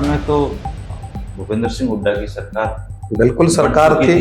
में तो भूपेंद्र सिंह हुड्डा की सरकार बिल्कुल सरकार थी,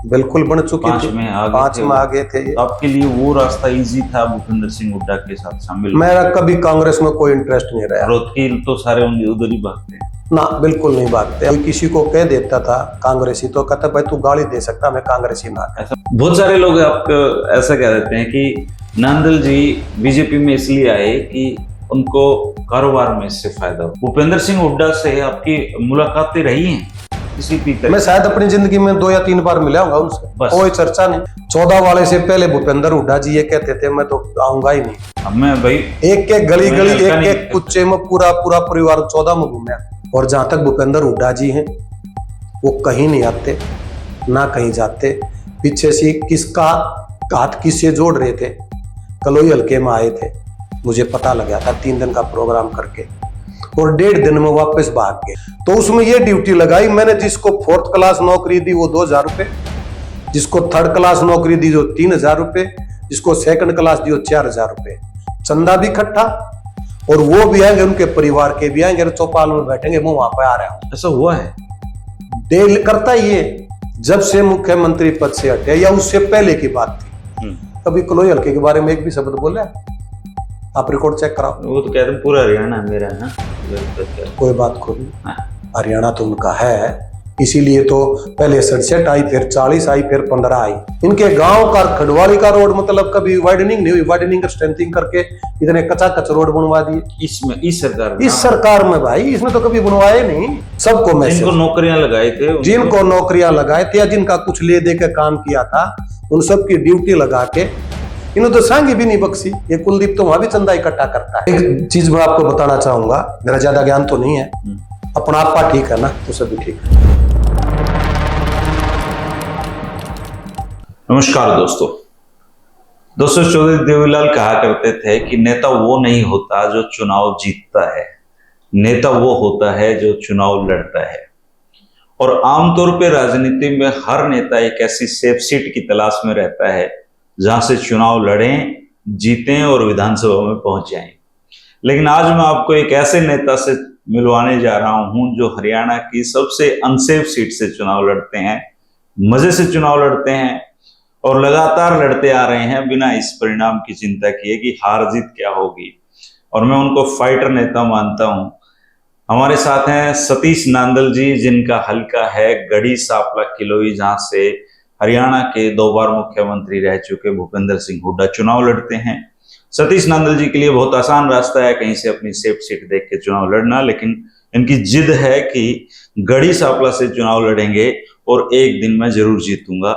बिल्कुल बन चुकी पांच थी, में पांच में आगे थे। तो आपके लिए वो रास्ता इजी था भूपेंद्र सिंह हुड्डा के साथ शामिल? मेरा कभी कांग्रेस में कोई इंटरेस्ट नहीं रहा। रोहतकी तो सारे उधर ही भागते हैं ना, बिल्कुल नहीं भागते। कोई किसी को कह देता था कांग्रेसी तो कहता भाई तू गाली दे सकता, मैं कांग्रेसी ना। ऐसा बहुत सारे लोग आपको ऐसा कह देते हैं कि नांदल जी बीजेपी में इसलिए आए कि उनको कारोबार में इससे फायदा हो। भूपेंद्र सिंह हुड्डा से आपकी मुलाकातें रही हैं किसी भी तरह? मैं शायद अपनी जिंदगी में 2 या 3 बार मिला होगा उनसे, कोई चर्चा नहीं। 14 वाले से पहले भूपेंद्र हुड्डा जी ये कहते थे मैं तो आऊंगा ही नहीं। अब मैं भाई एक एक गली गली एक एक कुच्चे में पूरा परिवार 14 में घूमे। और जहां तक भूपेंद्र हुड्डा जी हैं वो कहीं नहीं आते ना कहीं जाते। पीछे से किसका हाथ किससे जोड़ रहे थे, कलोई हल्के में आए थे, मुझे पता लगा था 3 दिन का प्रोग्राम करके, और 1.5 दिन में वापस भाग गए। तो उसमें ये ड्यूटी लगाई मैंने, जिसको 4th क्लास नौकरी दी वो 2000 रुपये, जिसको 3rd क्लास नौकरी दी जो 3000 रुपये, जिसको 2nd क्लास दी 4000 रुपये। चंदा भी इकट्ठा, और वो भी आएंगे, उनके परिवार के भी आएंगे, चौपाल में बैठेंगे, मैं वहां पे आ रहा हूँ। ऐसा हुआ है? डेल करता ही है, जब से मुख्यमंत्री पद से हटे या उससे पहले की बात थी। कभी कलोई हल्के के बारे में एक भी शब्द बोला? आप रिकॉर्ड चेक कराओ। वो तो कहते हैं पूरा हरियाणा मेरा है ना। कोई बात खोल, हरियाणा तो उनका है, इसीलिए तो पहले 67 आई, फिर 40 आई, फिर 15 आई। इनके गांव का खड़वाली का रोड मतलब कभी वाइडनिंग नहीं हुई, वाइडनिंग स्ट्रेंथिंग करके इतने कच्चा रोड बनवा दिए इस सरकार में भाई। इसमें तो कभी बनवाए नहीं। सबको मैसेज, जिनको नौकरियां लगाए थे, जिनको नौकरियां लगाए थे या जिनका कुछ ले दे के काम किया था, उन सब की ड्यूटी लगा के इन्होंने तो सांगी भी नहीं बख्शी। ये कुलदीप तो वहां भी चंदा इकट्ठा करता है। एक चीज मैं आपको बताना चाहूंगा, मेरा ज्यादा ज्ञान तो नहीं है, अपना आपा ठीक है ना तो सभी ठीक है। नमस्कार दोस्तों चौधरी देवीलाल कहा करते थे कि नेता वो नहीं होता जो चुनाव जीतता है, नेता वो होता है जो चुनाव लड़ता है। और आमतौर पे राजनीति में हर नेता एक ऐसी सेफ सीट की तलाश में रहता है जहां से चुनाव लड़ें, जीतें और विधानसभा में पहुंच जाएं। लेकिन आज मैं आपको एक ऐसे नेता से मिलवाने जा रहा हूं जो हरियाणा की सबसे अनसेफ सीट से चुनाव लड़ते हैं, मजे से चुनाव लड़ते हैं और लगातार लड़ते आ रहे हैं बिना इस परिणाम की चिंता किए कि हार जीत क्या होगी। और मैं उनको फाइटर नेता मानता हूं। हमारे साथ हैं सतीश नांदल जी, जिनका हलका है गढ़ी सांपला किलोई, जहां से हरियाणा के 2 बार मुख्यमंत्री रह चुके भूपेंद्र सिंह हुड्डा चुनाव लड़ते हैं। सतीश नांदल जी के लिए बहुत आसान रास्ता है कहीं से अपनी सेफ सीट देख के चुनाव लड़ना, लेकिन इनकी जिद है कि गढ़ी सांपला से चुनाव लड़ेंगे और एक दिन मैं जरूर जीतूंगा।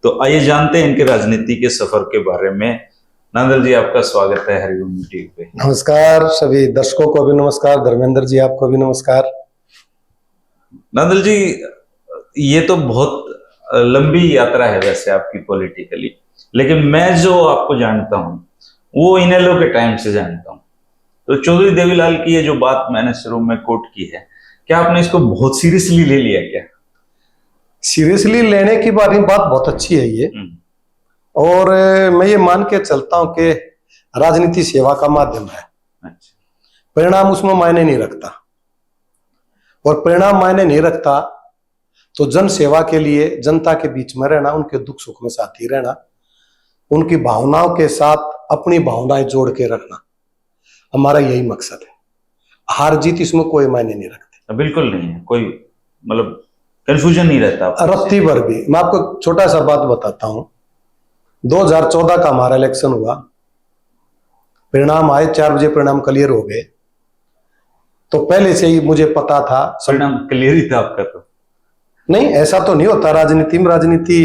तो आइए जानते हैं इनके राजनीति के सफर के बारे में। नांदल जी, आपका स्वागत है हरिओम टीवी पे। नमस्कार, सभी दर्शकों को भी नमस्कार। धर्मेंद्र जी आपको भी नमस्कार। नांदल जी, ये तो बहुत लंबी यात्रा है वैसे आपकी पॉलिटिकली, लेकिन मैं जो आपको जानता हूं वो इनेलो के टाइम से जानता हूं। तो चौधरी देवीलाल की ये जो बात मैंने शुरू में कोट की है, क्या आपने इसको बहुत सीरियसली ले लिया क्या? सीरियसली लेने की बात बहुत अच्छी है ये, और मैं ये मान के चलता हूं कि राजनीति सेवा का माध्यम है। परिणाम उसमें मायने नहीं रखता, और परिणाम मायने नहीं रखता तो जन सेवा के लिए जनता के बीच में रहना, उनके दुख सुख में साथी रहना, उनकी भावनाओं के साथ अपनी भावनाएं जोड़ के रखना, हमारा यही मकसद है। हार जीत इसमें कोई मायने नहीं रखते। बिल्कुल नहीं है, कोई मतलब कंफ्यूजन नहीं रहता रत्ती भर भी। मैं आपको छोटा सा बात बताता हूं। 2014 का हमारा इलेक्शन हुआ, परिणाम आए, 4 बजे परिणाम क्लियर हो गए। तो पहले से ही मुझे पता था परिणाम क्लियर ही था आपका? तो नहीं, ऐसा तो नहीं होता राजनीति में। राजनीति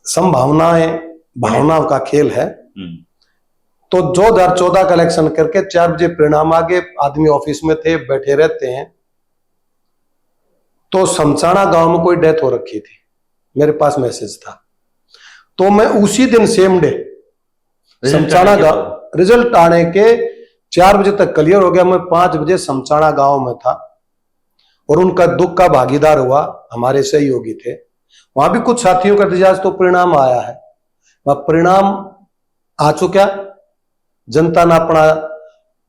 संभावनाएं, भावनाओं का खेल है। तो 2014 का इलेक्शन करके 4 बजे परिणाम आ गए, आदमी ऑफिस में थे, बैठे रहते हैं। तो समचाणा गांव में कोई डेथ हो रखी थी, मेरे पास मैसेज था। तो मैं उसी दिन सेम डे समचाणा गांव, रिजल्ट आने के 4 बजे तक क्लियर हो गया, मैं 5 बजे समचाणा गांव में था और उनका दुख का भागीदार हुआ। हमारे सहयोगी थे वहां भी, कुछ साथियों का एहतजाज। तो परिणाम आया है, वह परिणाम आ चुका, जनता ने अपना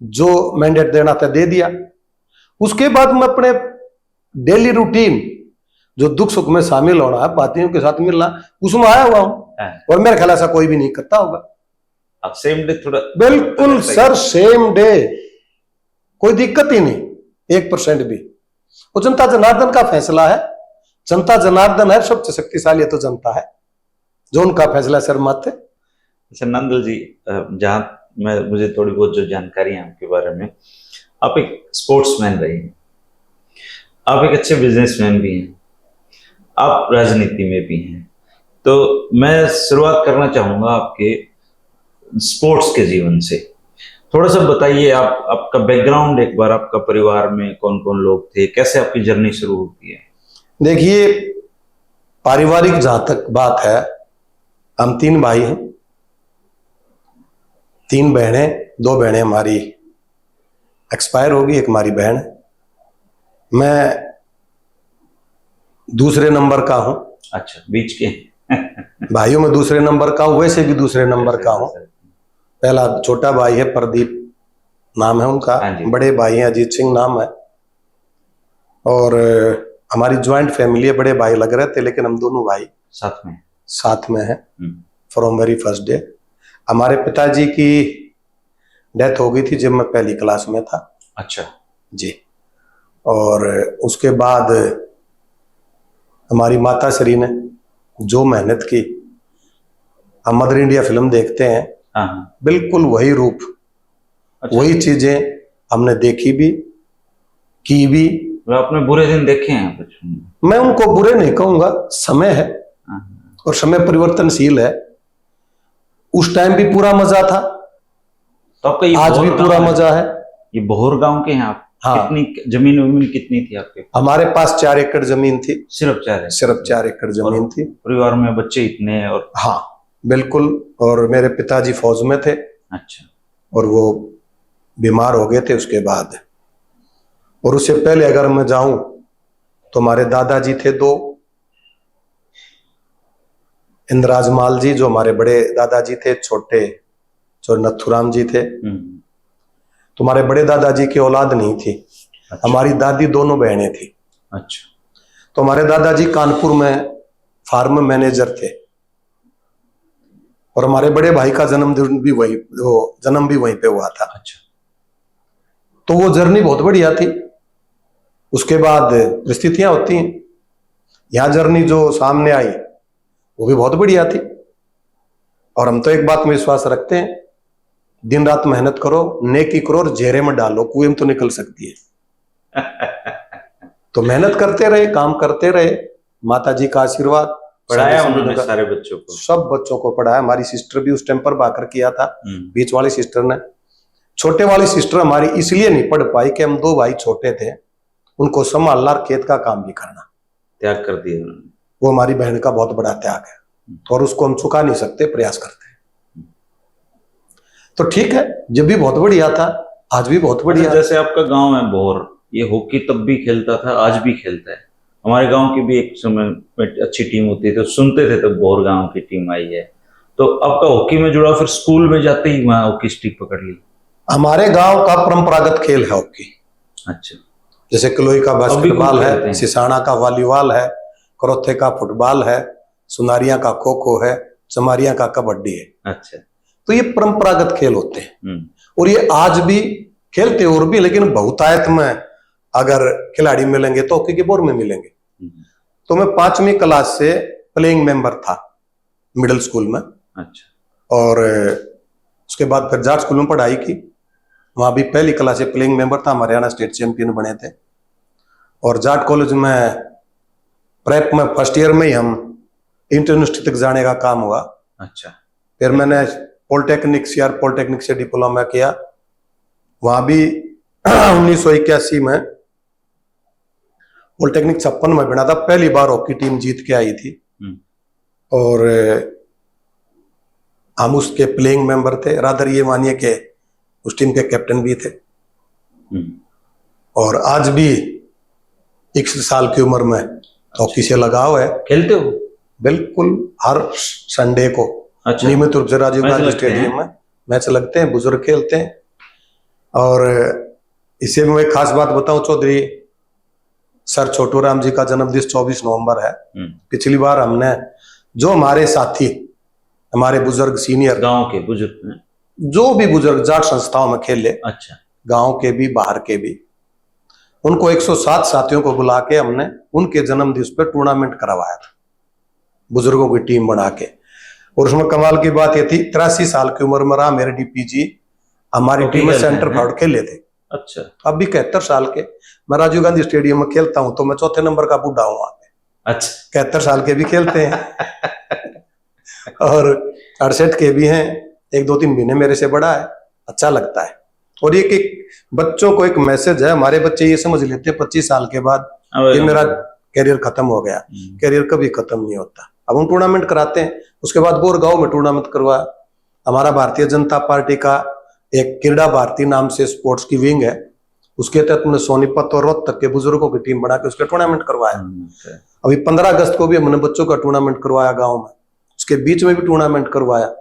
जो मैंडेट देना था दे दिया। उसके बाद मैं अपने डेली रूटीन जो दुख सुख में शामिल होना है, पार्टियों के साथ मिलना, उसमें आया हुआ हूं। और मेरे ख्याल ऐसा कोई भी नहीं करता होगा। अब सेम डे थोड़ा बिल्कुल सर, सेम डे, कोई दिक्कत ही नहीं 1% भी। वो जनता जनार्दन का फैसला है, जनता जनार्दन है, सबसे शक्तिशाली है तो जनता है, जो उनका फैसला सर माते। अच्छा नंदल जी, जहां मुझे थोड़ी बहुत जो जानकारी है आपके बारे में, आप एक स्पोर्ट्समैन रहे हैं, आप एक अच्छे बिजनेसमैन भी हैं, आप राजनीति में भी हैं। तो मैं शुरुआत करना चाहूंगा आपके स्पोर्ट्स के जीवन से। थोड़ा सा बताइए, आपका बैकग्राउंड, एक बार आपका परिवार में कौन कौन लोग थे, कैसे आपकी जर्नी शुरू होती है? देखिए, पारिवारिक जहां तक बात है, हम 3 भाई हैं, 3 बहनें, 2 बहनें हमारी एक्सपायर होगी, एक हमारी बहन है। मैं दूसरे नंबर का हूं। अच्छा, बीच के भाइयों में दूसरे नंबर का हूं, वैसे भी दूसरे नंबर का हूं। पहला छोटा भाई है प्रदीप, नाम है उनका। बड़े भाई हैं अजीत सिंह नाम है। और हमारी ज्वाइंट फैमिली है, बड़े भाई लग रहे थे लेकिन हम दोनों भाई साथ में हैं फ्रॉम वेरी फर्स्ट डे। हमारे पिताजी की डेथ हो गई थी जब मैं पहली क्लास में था। अच्छा जी। और उसके बाद हमारी माता श्री ने जो मेहनत की, हम मदर इंडिया फिल्म देखते हैं, बिल्कुल वही रूप, वही चीजें हमने देखी भी, की भी। आपने बुरे दिन देखे हैं बचपन में? मैं उनको बुरे नहीं कहूंगा, समय है और समय परिवर्तनशील है। उस टाइम भी पूरा मजा था, तो आपका ये आज भी पूरा मजा है। ये बोहर गांव के हैं आप? हाँ। कितनी जमीन कितनी थी आपके? हमारे पास 4 एकड़ जमीन थी। सिर्फ 4 एकड़ जमीन थी। परिवार में बच्चे इतने? और हाँ बिल्कुल। और मेरे पिताजी फौज में थे। अच्छा। और वो बीमार हो गए थे उसके बाद। और उससे पहले अगर मैं जाऊं तो हमारे दादाजी थे 2, इंद्राज माल जी जो हमारे बड़े दादाजी थे, छोटे जो नथुराम जी थे। तो हमारे बड़े दादाजी की औलाद नहीं थी। अच्छा। हमारी दादी दोनों बहनें थी। अच्छा। तो हमारे दादाजी कानपुर में फार्म मैनेजर थे और हमारे बड़े भाई का जन्म भी वहीं पे हुआ था। अच्छा। तो वो जर्नी बहुत बढ़िया थी। उसके बाद परिस्थितियां होती हैं, यहां जर्नी जो सामने आई वो भी बहुत बढ़िया थी। और हम तो एक बात में विश्वास रखते हैं, दिन रात मेहनत करो, नेकी करो और जेरे में डालो, कुएं में तो निकल सकती है। तो मेहनत करते रहे, काम करते रहे, माता जी का आशीर्वाद। पढ़ाया उन्होंने सारे बच्चों को? सब बच्चों को पढ़ाया। हमारी सिस्टर भी उस टाइम पर बाकर किया था, बीच वाली सिस्टर ने। छोटे वाली सिस्टर हमारी इसलिए नहीं पढ़ पाई कि हम 2 भाई छोटे थे, उनको संभालना और खेत का काम भी करना, त्याग कर दिया उन्होंने। वो हमारी बहन का बहुत बड़ा त्याग है और उसको हम चुका नहीं सकते, प्रयास करते हैं। तो ठीक है, जब भी बहुत बढ़िया था, आज भी बहुत बढ़िया। जैसे आपका गांव है बोहर, ये हॉकी तब भी खेलता था, आज भी खेलता है। हमारे गांव की भी एक समय में अच्छी टीम होती थी, तो सुनते थे तब बोहर गांव की टीम आई है। तो आपका हॉकी में जुड़ा, फिर स्कूल में जाते ही वहां हॉकी स्टिक पकड़ ली? हमारे गांव का परंपरागत खेल है हॉकी। अच्छा। जैसे किलोई का बास्केटबॉल है, सिसाना का वॉलीबॉल है, करोथे का फुटबॉल है, सुनारिया का खो खो है, चमारिया का कबड्डी है। अच्छा। तो ये परंपरागत खेल होते हैं और ये आज भी खेलते और भी, लेकिन बहुतायत में अगर खिलाड़ी मिलेंगे तो हॉकी के बोर में मिलेंगे। तो मैं 5वीं क्लास से प्लेइंग मेंबर था मिडिल स्कूल में। अच्छा। और उसके बाद फिर जाट स्कूल में पढ़ाई की, वहां भी पहली क्लास से प्लेइंग मेंबर था, हम हरियाणा स्टेट चैंपियन बने थे। और जाट कॉलेज में प्रेप में फर्स्ट ईयर में ही हम इंटरयूनिवर्सिटी तक जाने का काम हुआ। अच्छा। फिर मैंने पॉलिटेक्निक से डिप्लोमा किया, वहां भी 1981 में पॉलिटेक्निक 56 में बना था। पहली बार हॉकी टीम जीत के आई थी और हम उसके प्लेइंग मेंबर थे। रादर ये मानिए कि उस टीम के कैप्टन भी थे। और आज भी 21 साल की उम्र में हॉकी से लगाव है। खेलते हो? बिल्कुल, हर संडे को नियमित रूप से राजीव गांधी स्टेडियम में मैच लगते हैं, बुजुर्ग खेलते हैं। और इसे मैं एक खास बात बताऊं चौधरी, सर छोटू राम जी का जन्मदिन 24 नवंबर है। पिछली बार हमने जो हमारे साथी, हमारे बुजुर्ग सीनियर, गांव के बुजुर्ग हैं, जो भी बुजुर्ग जाट संस्थाओं में खेले, अच्छा, गांव के भी बाहर के भी, उनको 107 साथियों को बुला के हमने उनके जन्मदिन पर टूर्नामेंट करवाया था, बुजुर्गों की टीम बना के। और उसमें कमाल की बात यह थी, 83 साल की उम्र में रहा मेरे डीपी जी हमारी टीम में सेंटर फॉरवर्ड खेले थे। अच्छा, अब भी 71 साल के, मैं राजीव गांधी स्टेडियम में खेलता हूं तो मैं चौथे नंबर का बूढ़ा हूं वहां पे। अच्छा, 71 साल के भी खेलते हैं और 68 के भी हैं, 1-2-3 महीने मेरे से बड़ा है। अच्छा लगता है। और ये कि बच्चों को एक मैसेज है, हमारे बच्चे ये समझ लेते हैं 25 साल के बाद ये मेरा कैरियर खत्म हो गया। कैरियर कभी खत्म नहीं होता। अब हम टूर्नामेंट कराते हैं, उसके बाद बोरगांव में टूर्नामेंट करवाया। हमारा भारतीय जनता पार्टी का एक क्रीड़ा भारती नाम से स्पोर्ट्स की विंग है, उसके तहत हमने सोनीपत और रोहतक के बुजुर्गों की टीम बना के उसके टूर्नामेंट करवाया। अभी 15 अगस्त को भी हमने बच्चों का टूर्नामेंट करवाया गांव में, उसके बीच में भी टूर्नामेंट करवाया,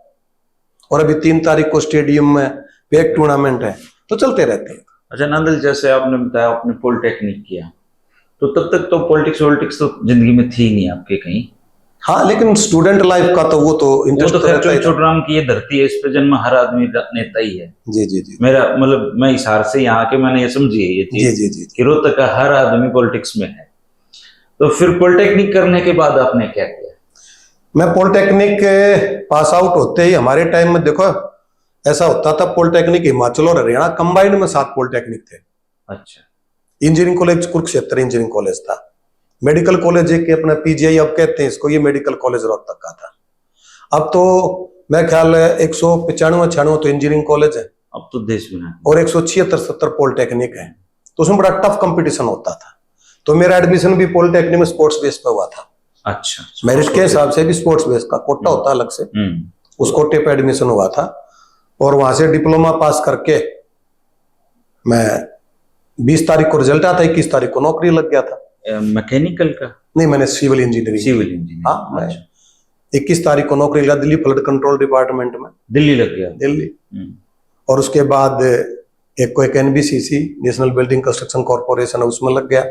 और अभी 3 तारीख को स्टेडियम में एक टूर्नामेंट है। तो चलते रहते हैं। अच्छा नंदल, जैसे आपने बताया आपने पॉलिटेक्निक किया, तो तब तक तो पॉलिटिक्स तो जिंदगी में थी नहीं आपके कहीं। हाँ, लेकिन स्टूडेंट लाइफ का तो वो तो इंटरेस्ट तो खैर छोटराम की ये धरती है, इस पे जन्म हर आदमी नेता ही है। जी जी जी। मेरा मतलब मैं हिसार से यहाँ के मैंने ये समझी है ये चीज, जी जी जी, कि रोहतक का हर आदमी पॉलिटिक्स में है। तो फिर पॉलिटेक्निक करने के बाद आपने क्या किया? मैं पॉलिटेक्निक पास आउट होते ही, हमारे टाइम में देखो ऐसा होता था, पॉलिटेक्निक हिमाचल और हरियाणा कंबाइंड में 7 पॉलिटेक्निक थे। अच्छा। Engineering college Kurukshetra engineering college था, मेडिकल कॉलेज एक अपना पीजीआई अब कहते हैं इसको, ये मेडिकल कॉलेज रोहतक का था। अब तो मैं ख्याल है 195-96 तो इंजीनियरिंग कॉलेज है अब तो देश में, और 176-70 पॉलिटेक्निक है। तो उसमें बड़ा टफ कंपटीशन होता था। तो मेरा एडमिशन भी पॉलिटेक्निक में स्पोर्ट्स बेस पे हुआ था। अच्छा, मेरिट के हिसाब से भी स्पोर्ट्स बेस का कोटा होता अलग से, उस कोटे पे एडमिशन हुआ था। और वहां से डिप्लोमा पास करके मैं 20 तारीख को रिजल्ट आता, 21 तारीख को नौकरी लग गया था। मैकेनिकल का? नहीं, मैंने सिविल इंजीनियरिंग। हाँ, मैं 21 तारीख को नौकरी लगा दिल्ली फ्लड कंट्रोल डिपार्टमेंट में। दिल्ली लग गया? दिल्ली। और उसके बाद एक NBCC national building construction corporation है, उसमें लग गया।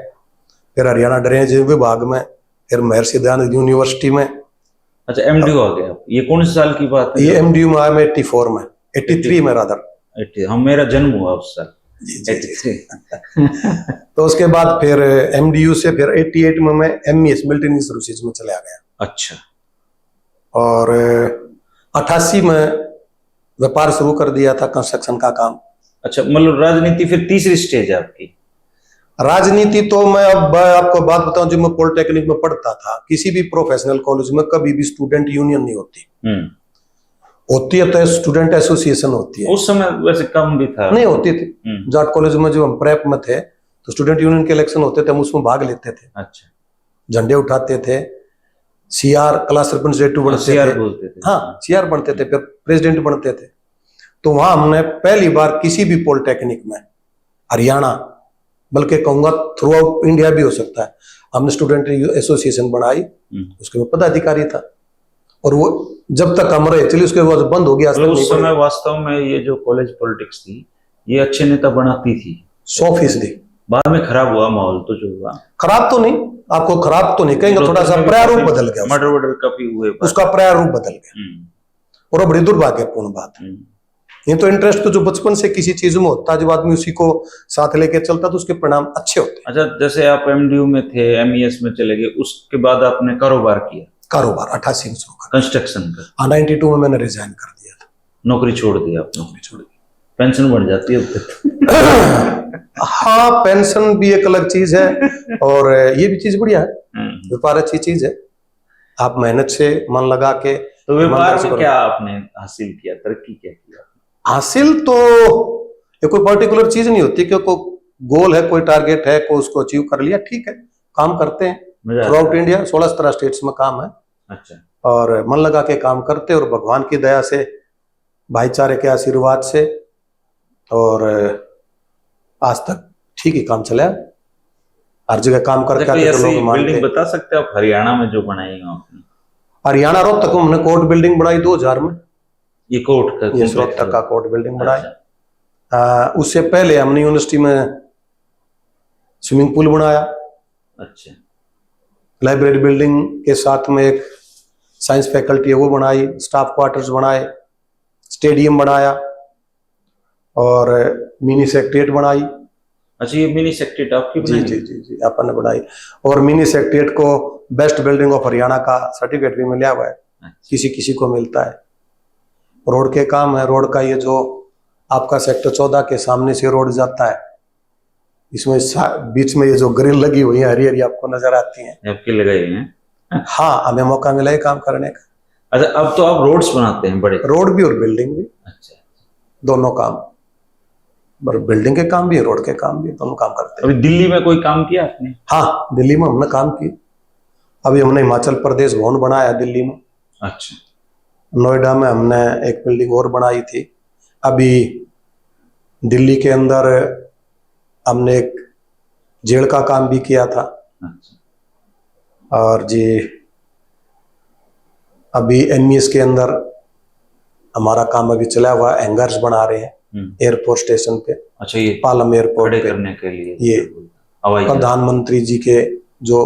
फिर हरियाणा ड्रेनेज विभाग में, फिर महर्षि दयानंद यूनिवर्सिटी में। अच्छा, एमडीयू आ गया। ये कौन से साल की बात है? ये एमडीयू में आया मैं 84 में, 83 में रादर। हम, मेरा जन्म हुआ उस साल। तो उसके बाद फिर एमडीयू से फिर 88 में मैं एमईएस मिलिट्री सर्विसेज में चला गया। अच्छा। और 88 में व्यापार शुरू कर दिया था, कंस्ट्रक्शन का काम। अच्छा, मतलब राजनीति फिर तीसरी स्टेज है आपकी? राजनीति तो मैं अब आपको बात बताऊं, जब मैं पॉलिटेक्निक में पढ़ता था, किसी भी प्रोफेशनल कॉलेज में कभी भी स्टूडेंट यूनियन नहीं होती। होती है तो स्टूडेंट एसोसिएशन होती है। उस समय वैसे कम भी था, नहीं होती थी। जाट कॉलेज में जब हम प्रेप में थे तो स्टूडेंट यूनियन के इलेक्शन होते थे, हम उसमें भाग लेते थे। अच्छा। झंडे उठाते थे, सीआर क्लास रिप्रेजेंटेटिव बनते थे। हाँ, सीआर बनते थे, फिर प्रेसिडेंट बनते थे। तो वहां हमने पहली बार किसी भी पॉलिटेक्निक में, हरियाणा बल्कि कहूंगा थ्रू आउट इंडिया भी हो सकता है, हमने स्टूडेंट एसोसिएशन बनाई, उसके में पदाधिकारी था। और वो जब तक हम रहे चलिए, उसके बाद बंद हो गया। उस समय वास्तव में ये जो कॉलेज पॉलिटिक्स थी, ये अच्छे नेता बनाती थी 100%। बाद में खराब हुआ माहौल, तो जो हुआ खराब तो नहीं, आपको खराब तो नहीं कहेंगे, थोड़ा सा प्रारूप बदल गया, मर्डर वर्डर काफी हुए, उसका प्रारूप बदल गया। और बड़ी दुर्भाग्यपूर्ण बात है। ये तो इंटरेस्ट तो जो बचपन से किसी चीज में होता है, जब आदमी उसी को साथ लेके चलता तो उसके परिणाम अच्छे होते हैं। अच्छा, जैसे आप एमडीयू में थे, एमईएस में चले गए, उसके बाद आपने कारोबार किया? कारोबार 88 में शुरू कर, कंस्ट्रक्शन का। 92 में मैंने रिजाइन कर दिया था, नौकरी छोड़ दी आपने? नौकरी छोड़ दी। पेंशन बढ़ जाती है? हाँ, पेंशन भी एक अलग चीज है, और ये भी चीज बढ़िया है। व्यापार अच्छी चीज है, आप मेहनत से मन लगा के। तो व्यापार में क्या आपने हासिल किया, तरक्की क्या किया? हासिल तो ये कोई पर्टिकुलर चीज नहीं होती, कि कोई गोल है, कोई टारगेट है, कोई उसको अचीव कर लिया, ठीक है, काम करते हैं थ्रू आउट इंडिया, 16-17 स्टेट्स में काम है। अच्छा। और मन लगा के काम करते, और भगवान की दया से, भाईचारे के आशीर्वाद से, और आज तक ठीक ही काम चला। हर जगह काम करके लोग मानते। बिल्डिंग बता सकते हैं आप हरियाणा में जो बनाई आपने? हरियाणा रोहतक में हमने कोर्ट बिल्डिंग बनाई 2000 में। ये कोर्ट का? ये रोहतक का कोर्ट बिल्डिंग बनाई। उससे पहले हमने यूनिवर्सिटी में स्विमिंग पूल बनाया, अच्छा, लाइब्रेरी बिल्डिंग के साथ में एक साइंस फैकल्टी है वो बनाई, स्टाफ क्वार्टर्स बनाए, स्टेडियम बनाया और मिनी सेक्रेटेरिएट बनाई। अच्छा, ये मिनी सेक्रेटेरिएट आपकी जी बनाई? जी जी जी अपन ने बनाई। और मिनी सेक्रेटेरिएट को बेस्ट बिल्डिंग ऑफ हरियाणा का सर्टिफिकेट भी मिला हुआ है। अच्छा। किसी किसी को मिलता है। रोड के काम है, रोड का ये जो आपका सेक्टर 14 के सामने से रोड जाता है, इसमें बीच में ये जो ग्रिल लगी हुई है हरी हरी आपको नजर आती है, आपके लगाए हुए हैं? हाँ, हमें मौका मिला है काम करने का। अच्छा, अब तो आप रोड्स बनाते हैं बड़े? रोड भी और बिल्डिंग भी। अच्छा, दोनों काम, बिल्डिंग के काम भी है, रोड के काम भी है, दोनों काम करते हैं। अभी दिल्ली में कोई काम किया आपने? हाँ, दिल्ली में हमने काम की। अभी हमने हिमाचल प्रदेश भवन बनाया दिल्ली में। अच्छा, नोएडा में हमने एक बिल्डिंग और बनाई थी। अभी दिल्ली के अंदर हमने एक जेल का काम भी किया था। अच्छा, और जी अभी एनईएस के अंदर हमारा काम अभी चला हुआ, हैंगर्स बना रहे हैं एयरपोर्ट स्टेशन पे। अच्छा, ये पालम एयरपोर्ट पे करने के लिए ये प्रधानमंत्री जी के जो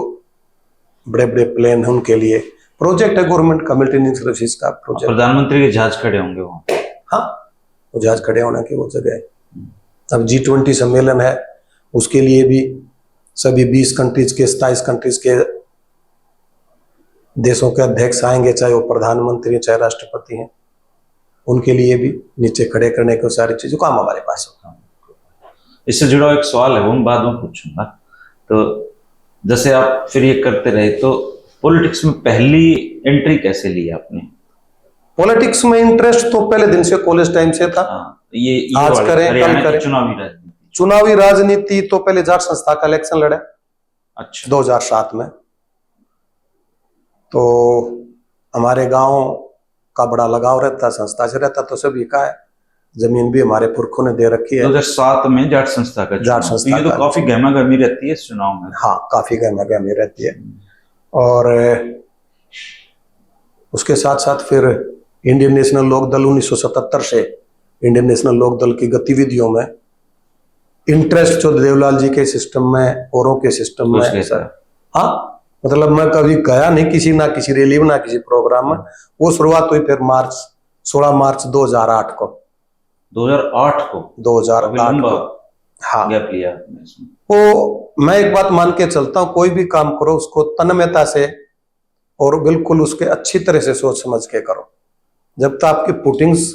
बड़े बड़े प्लेन है उनके लिए प्रोजेक्ट है, गवर्नमेंट का मिलिट्री सर्विसेज का प्रोजेक्ट। प्रधानमंत्री के जहाज खड़े होंगे वहाँ? हाँ, वो जहाज खड़े होने की वो जगह है। अब G20 सम्मेलन है, उसके लिए भी सभी 20 कंट्रीज के 27 कंट्रीज के देशों के अध्यक्ष आएंगे, चाहे वो प्रधानमंत्री चाहे राष्ट्रपति हैं, उनके लिए भी नीचे खड़े करने को सारी चीजों काम हमारे पास होगा। इससे जुड़ा एक सवाल है, वो मैं बाद में पूछूंगा। तो जैसे आप फिर ये करते रहे, तो पॉलिटिक्स में पहली एंट्री कैसे ली आपने? पॉलिटिक्स में इंटरेस्ट तो पहले दिन से, कॉलेज टाइम से था। ये आज करें कल करें। चुनावी राजनीति तो पहले जाट संस्था का इलेक्शन लड़ा। अच्छा, 2007 में तो हमारे गांव का बड़ा लगाव रहता, संस्था से रहता, तो सभी का है। जमीन भी हमारे पुरखों ने दे रखी है। 2007 में जाट संस्था का जाट संस्था ये तो काफी गहमा गहमी रहती है इस चुनाव में। हाँ, काफी गहमा गहमी रहती है। और उसके साथ साथ फिर इंडियन नेशनल लोक दल 1977 से इंडियन नेशनल लोक दल की गतिविधियों में इंटरेस्ट जो देवलाल जी के सिस्टम में, औरों के सिस्टम में सर। हाँ, मतलब मैं कभी गया नहीं किसी, ना किसी रैली में ना किसी प्रोग्राम में। वो शुरुआत हुई फिर 16 मार्च 2008 को। 2008 को? 2008 को। हाँ, गैप लिया आपने इसमें। वो मैं एक बात मान के चलता हूँ, कोई भी काम करो उसको तन्मयता से और बिल्कुल उसके अच्छी तरह से सोच समझ के करो। जब तक आपकी पुटिंग्स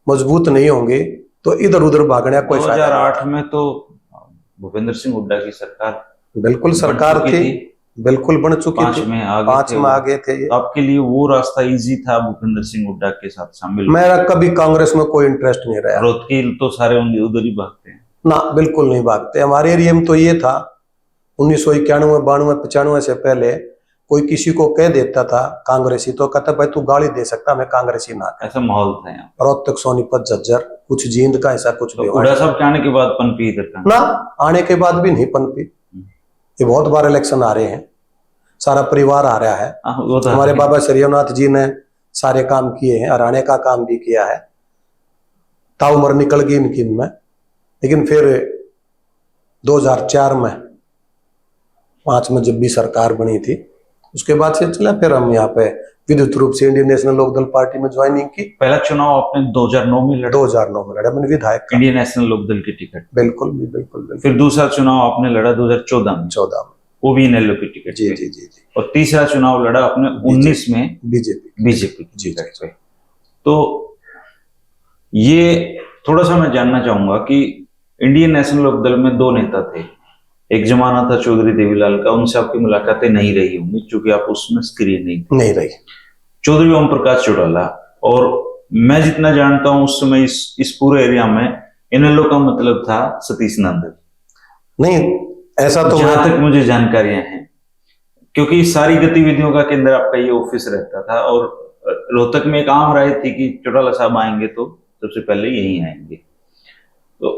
मजबूत नहीं होंगी तो इधर उधर भागने कोई फायदा नहीं। 2008 में तो भूपेंद्र सिंह हुड्डा की सरकार बिल्कुल सरकार थी, बिल्कुल बन चुकी थी। 5 में आगे थे। तो आपके लिए वो रास्ता इजी था भूपेंद्र सिंह हुड्डा के साथ शामिल? मेरा कभी कांग्रेस में कोई इंटरेस्ट नहीं रहा। रोहतकी तो सारे उधर ही भागते हैं ना, बिल्कुल नहीं भागते। हमारे एरिया में तो ये था 1991, 92, 95 से पहले कोई किसी को कह देता था कांग्रेसी, तो कहता भाई तू गाली दे सकता, मैं कांग्रेसी ना। ऐसा माहौल था यहाँ? रोहतक, सोनीपत, झज्जर, कुछ जींद का, ऐसा कुछ भी। हुड्डा साहब के आने के बाद पनपी इधर का? ना, आने के बाद भी नहीं पनपी। ये बहुत बार इलेक्शन आ रहे हैं, सारा परिवार आ रहा है। हमारे बाबा श्रीनाथ जी ने सारे काम किए हैं, हराने का काम भी किया है। ताउमर निकल गई इनकी में, लेकिन फिर 2004 में 5 में जब भी सरकार बनी थी, उसके बाद से चला। फिर हम यहाँ पे विद्युत रूप से इंडियन नेशनल लोकदल पार्टी में ज्वाइनिंग की। पहला चुनाव आपने 2009 में लड़ा? 2009 में लड़ा मैंने विधायक, इंडियन नेशनल लोकदल की टिकट? बिल्कुल बिल्कुल। फिर दूसरा चुनाव आपने लड़ा 2014 में? 14 में, वो भी इनेलो की टिकट? जी जी जी जी। और तीसरा चुनाव लड़ा आपने 19 में बीजेपी की टिकट पे। तो ये थोड़ा सा मैं जानना चाहूंगा कि इंडियन नेशनल लोकदल में 2 नेता थे, एक जमाना था चौधरी देवीलाल का, उनसे आपकी मुलाकातें नहीं रही होंगी क्योंकि आप उसमें सक्रिय नहीं रही। चौधरी ओम प्रकाश चौटाला, और मैं जितना जानता हूं उस समय इस पूरे एरिया में इनेलो का मतलब था सतीश नंदन। नहीं, ऐसा तो जहां तक मुझे जानकारियां हैं, क्योंकि सारी गतिविधियों का केंद्र आपका ये ऑफिस रहता था। और रोहतक में एक आम राय थी कि चौटाला साहब आएंगे तो सबसे पहले यही आएंगे। तो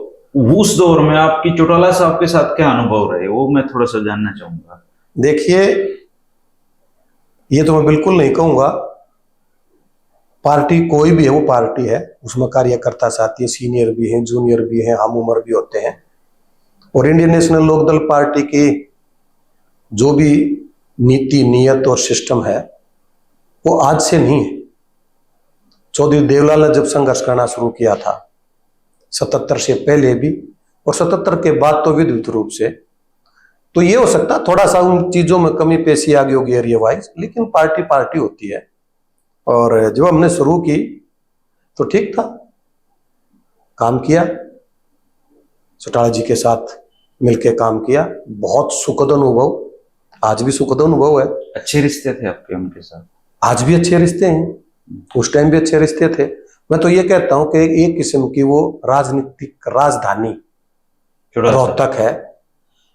उस दौर में आपकी चौटाला साहब के साथ क्या अनुभव रहे, वो मैं थोड़ा सा जानना चाहूंगा। देखिए, ये तो मैं बिल्कुल नहीं कहूंगा पार्टी कोई भी है, वो पार्टी है, उसमें कार्यकर्ता साथी है, सीनियर भी हैं, जूनियर भी हैं, हम उम्र भी होते हैं। और इंडियन नेशनल लोकदल पार्टी की जो भी नीति, नियत और सिस्टम है वो आज से नहीं है। चौधरी देवलाल ने जब संघर्ष करना शुरू किया था 77 से पहले भी और 77 के बाद तो विद्युत रूप से, तो ये हो सकता थोड़ा सा उन चीजों में कमी पेशी आ गई होगी एरिया वाइज, लेकिन पार्टी पार्टी होती है। और जब हमने शुरू की तो ठीक था, काम किया, चौटाला जी के साथ मिलके काम किया, बहुत सुखद अनुभव, आज भी सुखद अनुभव है। अच्छे रिश्ते थे आपके उनके साथ? आज भी अच्छे रिश्ते हैं, उस टाइम भी अच्छे रिश्ते थे। मैं तो ये कहता हूं कि एक किस्म की वो राजनीतिक राजधानी रोहतक है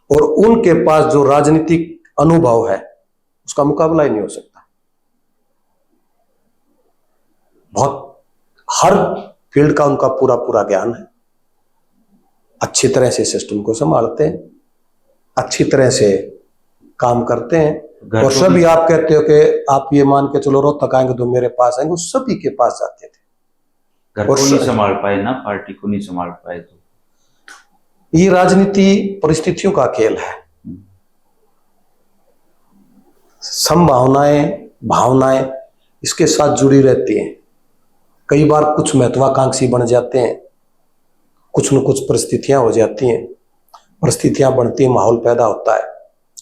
और उनके पास जो राजनीतिक अनुभव है उसका मुकाबला ही नहीं हो सकता। बहुत हर फील्ड का उनका पूरा पूरा ज्ञान है, अच्छी तरह से सिस्टम को संभालते हैं, अच्छी तरह से काम करते हैं। और सभी आप कहते हो कि आप ये मान के चलो रोहतक आएंगे तो मेरे पास आएंगे, वो सभी के पास जाते थे। घर को नहीं संभाल पाए ना, पार्टी को नहीं संभाल पाए, तो ये राजनीति परिस्थितियों का खेल है। संभावनाएं, भावनाएं इसके साथ जुड़ी रहती हैं। कई बार कुछ महत्वाकांक्षी बन जाते हैं, कुछ न कुछ परिस्थितियां हो जाती हैं, परिस्थितियां बनती हैं, माहौल पैदा होता है,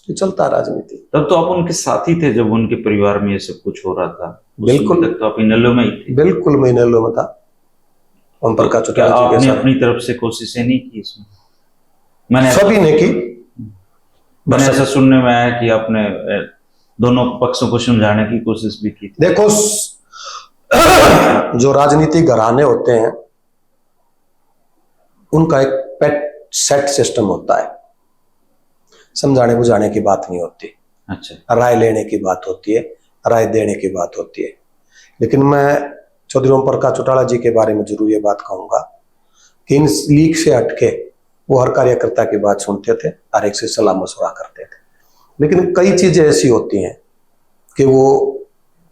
तो चलता है राजनीति। तब तो आप उनके साथी थे जब उनके परिवार में ये सब कुछ हो रहा था? बिल्कुल, तक तो आप इनेलो में ही थे? बिल्कुल, मैं इनेलो में था। ओम प्रकाश चौटाला जी के आपने साथ अपनी तरफ से कोशिशें नहीं की इसमें? मैंने सभी ने की। मैंने ऐसा सुनने में आया कि आपने दोनों पक्षों को समझाने की कोशिश भी की। देखो, जो राजनीतिक घराने होते हैं उनका एक पेट सेट सिस्टम होता है, समझाने बुझाने की बात नहीं होती। अच्छा। राय लेने की बात होती है, राय देने की बात होती है। लेकिन मैं चौधरी ओम प्रकाश चौटाला जी के बारे में जरूर ये बात कहूंगा कि इन लीग से हटके वो हर कार्यकर्ता की बात सुनते थे, हर एक से सलाह मशवरा करते थे। लेकिन कई चीजें ऐसी होती हैं कि वो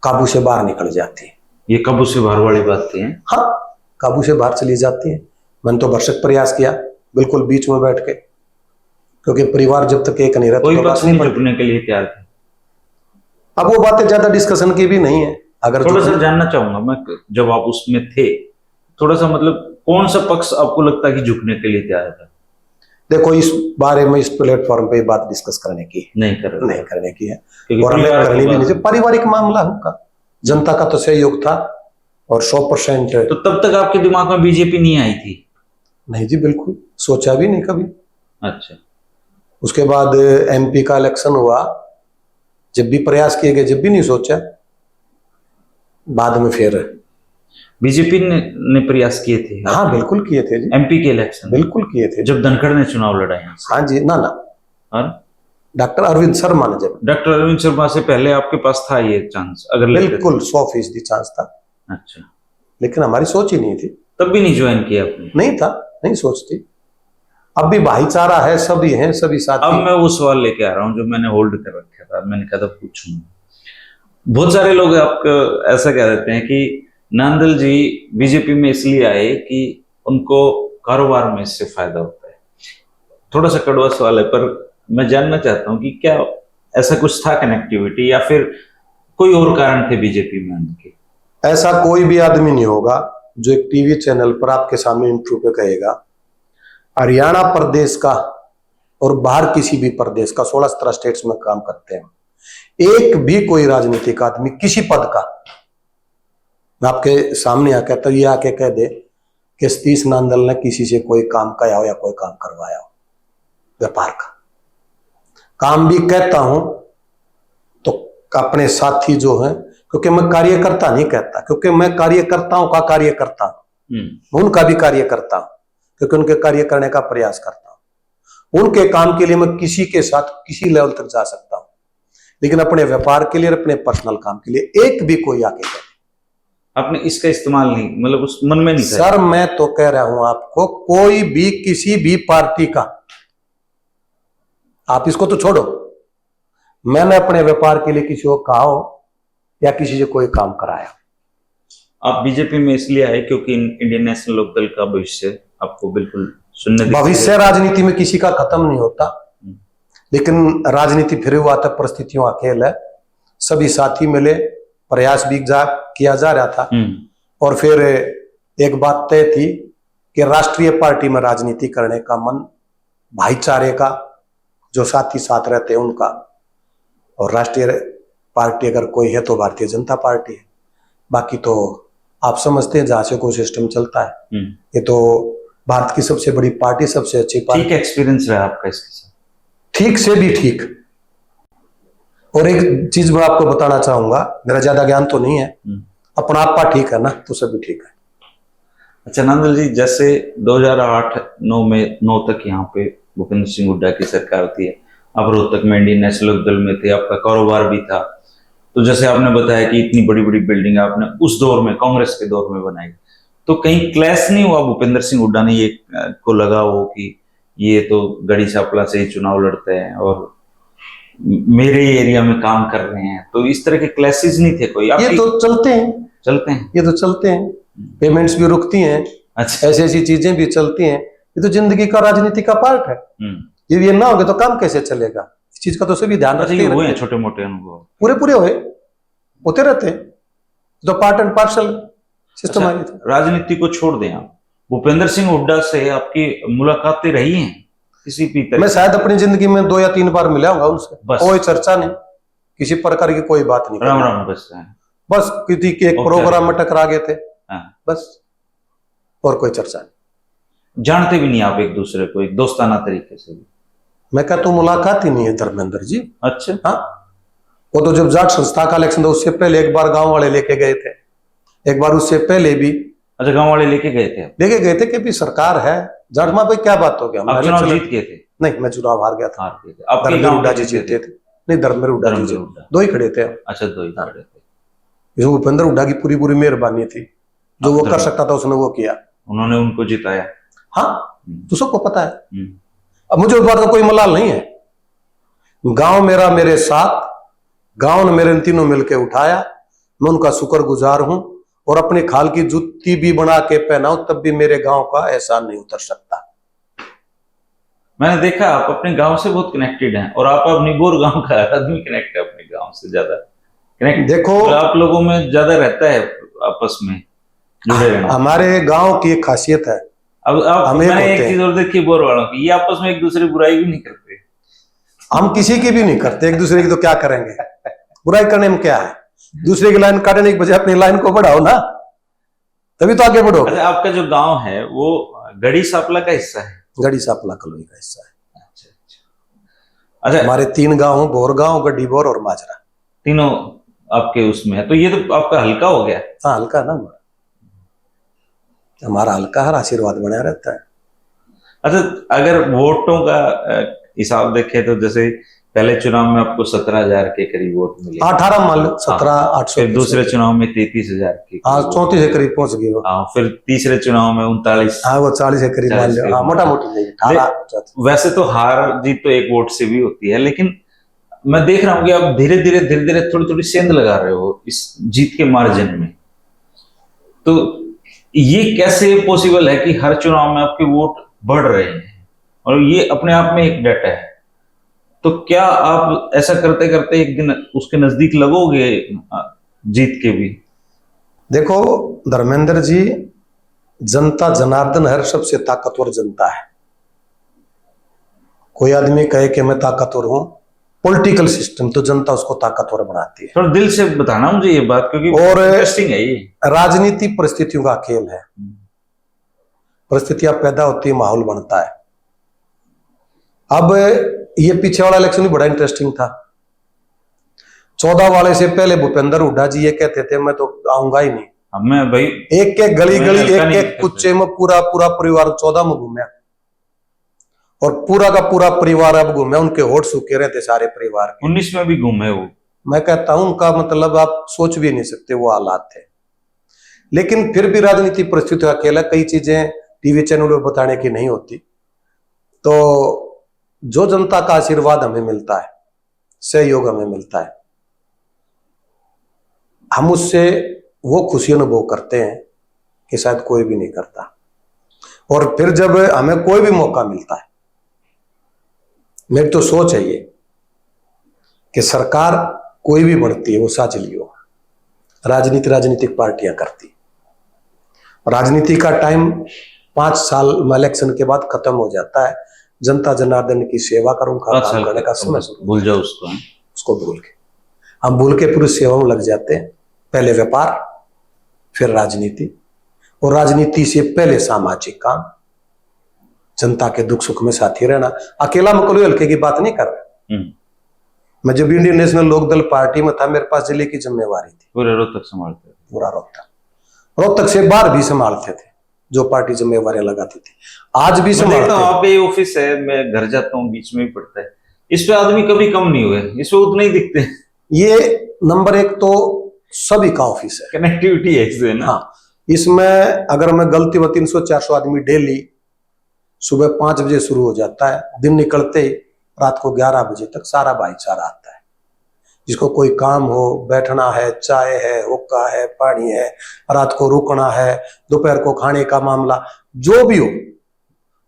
काबू से बाहर निकल जाती है। ये काबू से बाहर वाली बातें हैं? हाँ, काबू से बाहर चली जाती है। मैंने तो भरसक प्रयास किया, बिल्कुल बीच में बैठ के, क्योंकि परिवार जब तक एक नहीं रहता कोई पक्ष नहीं झुकने के लिए तैयार थे। अब वो बातें ज्यादा डिस्कशन की भी नहीं है। अगर थोड़ा सा जानना चाहूंगा मैं, जब आप उसमें थे, थोड़ा सा मतलब कौन सा पक्ष आपको लगता है कि झुकने के लिए तैयार था? देखो, इस बारे में इस प्लेटफॉर्म पे बात डिस्कस करने की नहीं करने की है, और हमें करनी भी नहीं। पारिवारिक मामला उनका, जनता का तो सहयोग था और 100%। तो तब तक आपके दिमाग में बीजेपी नहीं आई थी? नहीं जी, बिल्कुल, सोचा भी नहीं कभी। अच्छा। उसके बाद एमपी का इलेक्शन हुआ, जब भी प्रयास किए गए, जब भी नहीं सोचा। बाद में फिर बीजेपी ने प्रयास किए थे? हाँ, बिल्कुल किए थे जी। एमपी के इलेक्शन बिल्कुल किए थे, जब धनखड़ ने चुनाव लड़ा है। हाँ जी, ना और डॉक्टर अरविंद शर्मा ने, जब डॉक्टर अरविंद शर्मा से पहले आपके पास था ये चांस? अगर बिल्कुल 100% चांस था। अच्छा। लेकिन हमारी सोच ही नहीं थी, तब भी नहीं ज्वाइन किया आपने? नहीं था, नहीं सोचती। अब भी भाईचारा है, सभी हैं, सभी साथी। अब मैं वो सवाल लेके आ रहा हूँ जो मैंने होल्ड कर रखा था, मैंने कहा था पूछूंगा। बहुत सारे लोग आपको ऐसा कह देते हैं कि नांदल जी बीजेपी में इसलिए आए कि उनको कारोबार में इससे फायदा होता है। थोड़ा सा कड़वा सवाल है, पर मैं जानना चाहता हूँ कि क्या ऐसा कुछ था कनेक्टिविटी, या फिर कोई और कारण थे बीजेपी में आने के? ऐसा कोई भी आदमी नहीं होगा जो एक टीवी चैनल पर आपके सामने इंटरव्यू पे कहेगा हरियाणा प्रदेश का और बाहर किसी भी प्रदेश का, 16-17 स्टेट्स में काम करते हैं, एक भी कोई राजनीतिक आदमी किसी पद का, मैं आपके सामने आके तो ये आके कह दे कि सतीश नांदल ने किसी से कोई काम किया हो या कोई काम करवाया हो, व्यापार का काम भी कहता हूं तो अपने साथी जो हैं, क्योंकि मैं कार्यकर्ता नहीं कहता, क्योंकि मैं कार्यकर्ताओं का कार्य करता हूं, उनका भी कार्य करता हूं, क्योंकि उनके कार्य करने का प्रयास करता हूं। उनके काम के लिए मैं किसी के साथ किसी लेवल तक जा सकता हूं, लेकिन अपने व्यापार के लिए, अपने पर्सनल काम के लिए एक भी कोई आके कहे आपने इसका इस्तेमाल नहीं, मतलब उस मन में नहीं? सर, मैं तो कह रहा हूं आपको, कोई भी किसी भी पार्टी का, आप इसको तो छोड़ो, मैंने अपने व्यापार के लिए किसी को कहा हो या किसी से कोई काम कराया? आप बीजेपी में इसलिए आए क्योंकि इंडियन नेशनल लोकदल का भविष्य आपको बिल्कुल सुनने भविष्य राजनीति में किसी का खत्म नहीं होता, लेकिन राजनीति फिर हुआ था, परिस्थितियों का खेल है। सभी साथी मिले, प्रयास भी किया जा रहा था, और फिर एक बात तय थी कि राष्ट्रीय पार्टी में राजनीति करने का मन, भाईचारे का, जो साथी साथ रहते हैं उनका, और राष्ट्रीय पार्टी अगर कोई है तो भारतीय जनता पार्टी है। बाकी तो आप समझते हैं जहां से कोई सिस्टम चलता है। ये तो भारत की सबसे बड़ी पार्टी, सबसे अच्छी पार्टी। ठीक एक्सपीरियंस रहा आपका इसके साथ? ठीक से भी ठीक। और एक चीज मैं आपको बताना चाहूंगा, मेरा ज्यादा ज्ञान तो नहीं है, अपना आपा ठीक है ना तो सभी ठीक है। अच्छा नंदलाल जी, जैसे 2008-9 तक यहाँ पे भूपेंद्र सिंह हुड्डा की सरकार थी, आप रोहतक में इंडियन नेशनल लोकदल में थे, आपका कारोबार भी था, तो जैसे आपने बताया कि इतनी बड़ी बड़ी बिल्डिंग आपने उस दौर में, कांग्रेस के दौर में बनाई, तो कहीं क्लैश नहीं हुआ भूपेंद्र सिंह हुड्डा ने ये को लगा हो कि ये तो गड़ी सापला से ही चुनाव लड़ते हैं और मेरे एरिया में काम कर रहे हैं, तो इस तरह के क्लैशेस नहीं थे कोई? ये तो चलते हैं, ये तो चलते हैं, पेमेंट्स भी रुकती हैं। अच्छा, ऐसी ऐसी चीजें भी चलती हैं, ये तो जिंदगी का, राजनीति का पार्ट है। ये ना होगा तो काम कैसे चलेगा, इस चीज का तो सभी ध्यान रखते हैं। छोटे मोटे अनुभव पूरे होते रहते हैं, तो पार्ट एंड पार्सल सिस्टम आ गया। राजनीति को छोड़ दें आप, भूपेंद्र सिंह हुड्डा से आपकी मुलाकातें रही हैं किसी भी तरह? मैं शायद अपनी जिंदगी में 2 या 3 बार मिला हूंगा उनसे, कोई चर्चा नहीं, किसी प्रकार की कोई बात नहीं, राम राम बस किसी के एक प्रोग्राम में टकरा गए थे, बस, और कोई चर्चा नहीं। जानते भी नहीं आप एक दूसरे को एक दोस्ताना तरीके से? मैं कहता हूँ मुलाकात ही नहीं है धर्मेंद्र जी। अच्छा, हाँ, वो तो जब जाट संस्था का इलेक्शन था उससे पहले एक बार गांव वाले लेके गए थे, एक बार उससे पहले भी। अच्छा, गांव वाले लेके गए थे कि भी सरकार है जाट में, भाई क्या बात हो गया, आप चुनाव जीत गए थे? नहीं, मैं चुनाव हार गया था। धर्मेंद्र हुड्डा जी जीते थे? नहीं, धर्मेंद्र हुड्डा जी, 2 ही खड़े थे। अच्छा, 2 ही खड़े थे। भूपेंद्र हुड्डा की पूरी मेहरबानी थी, जो वो कर सकता था उसने वो किया, उन्होंने उनको जिताया। हाँ, तो सबको पता है। अब मुझे उस बात का कोई मलाल नहीं है, गांव मेरा मेरे साथ, गांव ने मेरे तीनों मिलकर उठाया, मैं उनका शुक्रगुजार हूं, और अपनी खाल की जूती भी बना के पहनाऊं तब भी मेरे गांव का एहसान नहीं उतर सकता। मैंने देखा आप अपने गांव से बहुत कनेक्टेड हैं, और आप अब निबोर गांव का आदमी कनेक्ट है अपने गांव से ज्यादा कनेक्ट। देखो, आप लोगों में ज्यादा रहता है आपस में जुड़े रहना। हमारे गांव की एक खासियत है। अब मैंने एक चीज और देखी बोर वालों की, ये आपस में एक दूसरे बुराई भी नहीं करते। हम किसी की भी नहीं करते, एक दूसरे की तो क्या करेंगे, बुराई करने में क्या है, दूसरे की लाइन काटने की बजाय अपनी लाइन को बढ़ाओ ना, तभी तो आगे बढ़ो। अच्छा, आपका जो गांव है वो गड़ी सापला का हिस्सा है? गड़ी सापला कलोई का हिस्सा है। अच्छा, हमारे 3 गांव हैं, बोरगांव, गड्डीबोर और माजरा, तीनों आपके उसमें है, तो ये तो आपका हल्का हो गया। हाँ, हल्का है ना हमारा हल्का है, आशीर्वाद बना रहता है। अच्छा, अगर वोटों का हिसाब देखें तो जैसे पहले चुनाव में आपको 17,000 के करीब वोट मिले, 18 मान लो, 17,800। फिर दूसरे चुनाव में 33,000 के, हाँ, 34 के करीब पहुंच गए। हाँ, फिर तीसरे चुनाव में 39, हाँ, वो 40 के करीब मान लो, हाँ, मोटा मोटी। वैसे तो हार जीत तो एक वोट से भी होती है, लेकिन मैं देख रहा हूँ कि आप धीरे धीरे थोड़ी सेंध लगा रहे हो इस जीत के मार्जिन में, तो ये कैसे पॉसिबल है कि हर चुनाव में आपके वोट बढ़ रहे हैं, और ये अपने आप में एक डाटा है, तो क्या आप ऐसा करते करते एक दिन उसके नजदीक लगोगे जीत के भी? देखो धर्मेंद्र जी, जनता जनार्दन हर सबसे ताकतवर जनता है। कोई आदमी कहे कि मैं ताकतवर हूं, पॉलिटिकल सिस्टम तो जनता उसको ताकतवर बनाती है। थोड़ा दिल से बताना मुझे ये बात, क्योंकि और इंटरेस्टिंग है ये। राजनीति परिस्थितियों का खेल है, परिस्थितियां पैदा होती है, माहौल बनता है। अब ये पीछे वाला इलेक्शन भी बड़ा इंटरेस्टिंग था। 14 वाले से पहले भूपेंद्र हुड्डा जी ये कहते थे मैं तो आऊंगा ही नहीं, मैं भाई एक एक गली एक एक कुच्चे में पूरा परिवार 14 में घूमया, और पूरा का पूरा परिवार अब घूमे, उनके होठ सूखे रहते सारे परिवार के। 19 में भी घूमे वो। मैं कहता हूं उनका मतलब आप सोच भी नहीं सकते वो हालात थे, लेकिन फिर भी राजनीति परिस्थिति का खेल है, कई चीजें टीवी चैनल पर बताने की नहीं होती। तो जो जनता का आशीर्वाद हमें मिलता है, सहयोग हमें मिलता है, हम उससे वो खुशी अनुभव करते हैं कि शायद कोई भी नहीं करता। और फिर जब हमें कोई भी मौका मिलता है, मेरी तो सोच है ये कि सरकार कोई भी बढ़ती है वो साझली हो, राजनीतिक पार्टियां करती। राजनीति का टाइम 5 साल में इलेक्शन के बाद खत्म हो जाता है। जनता जनार्दन की सेवा का उनका काम करने का समय भूल जाओ उसको भूल के हम भूल के पूरी सेवा में लग जाते हैं। पहले व्यापार, फिर राजनीति, और राजनीति से पहले सामाजिक काम, जनता के दुख सुख में साथी रहना। अकेला मैं कोई हल्के की बात नहीं कर रहा। मैं जब इंडियन नेशनल लोकदल पार्टी में था, मेरे पास जिले की जिम्मेवारी थी, पूरे रोहतक संभालते थे। पूरा रोहतक से बाहर भी संभालते थे, जो पार्टी जिम्मेवारियां लगाती थी। आज भी संभालते हैं। वहाँ पे ऑफिस है, मैं घर जाता हूँ, बीच में ही पड़ता है। इस पे आदमी कभी कम नहीं हुए, इस पे उतने ही दिखते। ये नंबर 1 तो सभी का ऑफिस है, कनेक्टिविटी है इसमें ना। हाँ, इसमें अगर मैं गलती में 300-400 आदमी डेली सुबह 5 बजे शुरू हो जाता है, दिन निकलते ही रात को 11 बजे तक सारा भाईचारा आता है। जिसको कोई काम हो, बैठना है, चाय है, हुक्का है, पानी है, रात को रुकना है, दोपहर को खाने का मामला, जो भी हो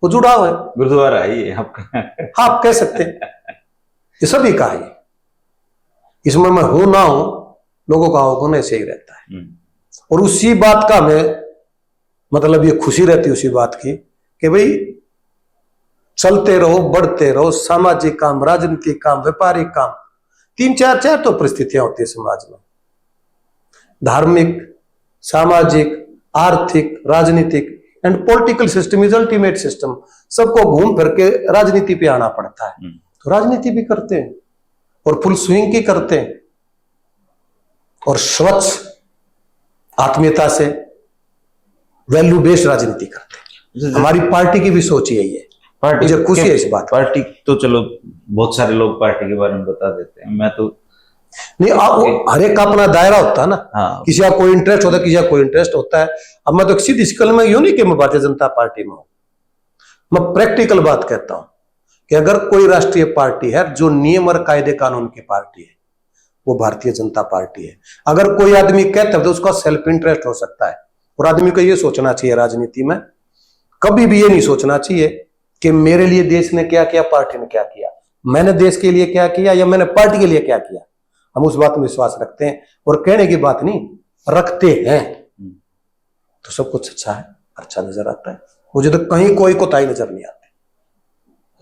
वो जुड़ा हुआ है। गुरुद्वारा है ये आपका। हाँ, आप कह सकते हैं, ये सभी का है। इसमें मैं हूं ना हूं, लोगों का होने से ही रहता है। और उसी बात का हमें मतलब ये खुशी रहती है उसी बात की कि भाई चलते रहो, बढ़ते रहो, सामाजिक काम, राजनीतिक काम, व्यापारिक काम, 3-4 तो परिस्थितियां होती है समाज में, धार्मिक, सामाजिक, आर्थिक, राजनीतिक, and political system is ultimate system. सबको घूम फिर के राजनीति पे आना पड़ता है। तो राजनीति भी करते हैं और फुल स्विंग की करते हैं, और स्वच्छ आत्मीयता से वैल्यू बेस्ड राजनीति करते हैं। हमारी पार्टी की भी सोच यही है। मुझे खुशी है इस बात। पार्टी तो चलो बहुत सारे लोग पार्टी के बारे में बता देते हैं, मैं तो नहीं, हर एक का अपना दायरा होता है ना। हाँ। किसी का कोई इंटरेस्ट होता है, किसी का कोई इंटरेस्ट होता है। अब मैं तो सीधी शिकल में यूं नहीं कि मैं भारतीय जनता पार्टी में हूं, मैं प्रैक्टिकल बात कहता हूं कि अगर कोई राष्ट्रीय पार्टी है जो नियम और कायदे कानून की पार्टी है, वो भारतीय जनता पार्टी है। अगर कोई आदमी कहता है तो उसका सेल्फ इंटरेस्ट हो सकता है, और आदमी को ये सोचना चाहिए राजनीति में, कभी भी ये नहीं सोचना चाहिए कि मेरे लिए देश ने क्या किया, पार्टी ने क्या किया, मैंने देश के लिए क्या किया या मैंने पार्टी के लिए क्या किया। हम उस बात में विश्वास रखते हैं, और कहने की बात नहीं, रखते हैं, तो सब कुछ अच्छा है, अच्छा नजर आता है। मुझे तो कहीं कोई कोताही नजर नहीं आती।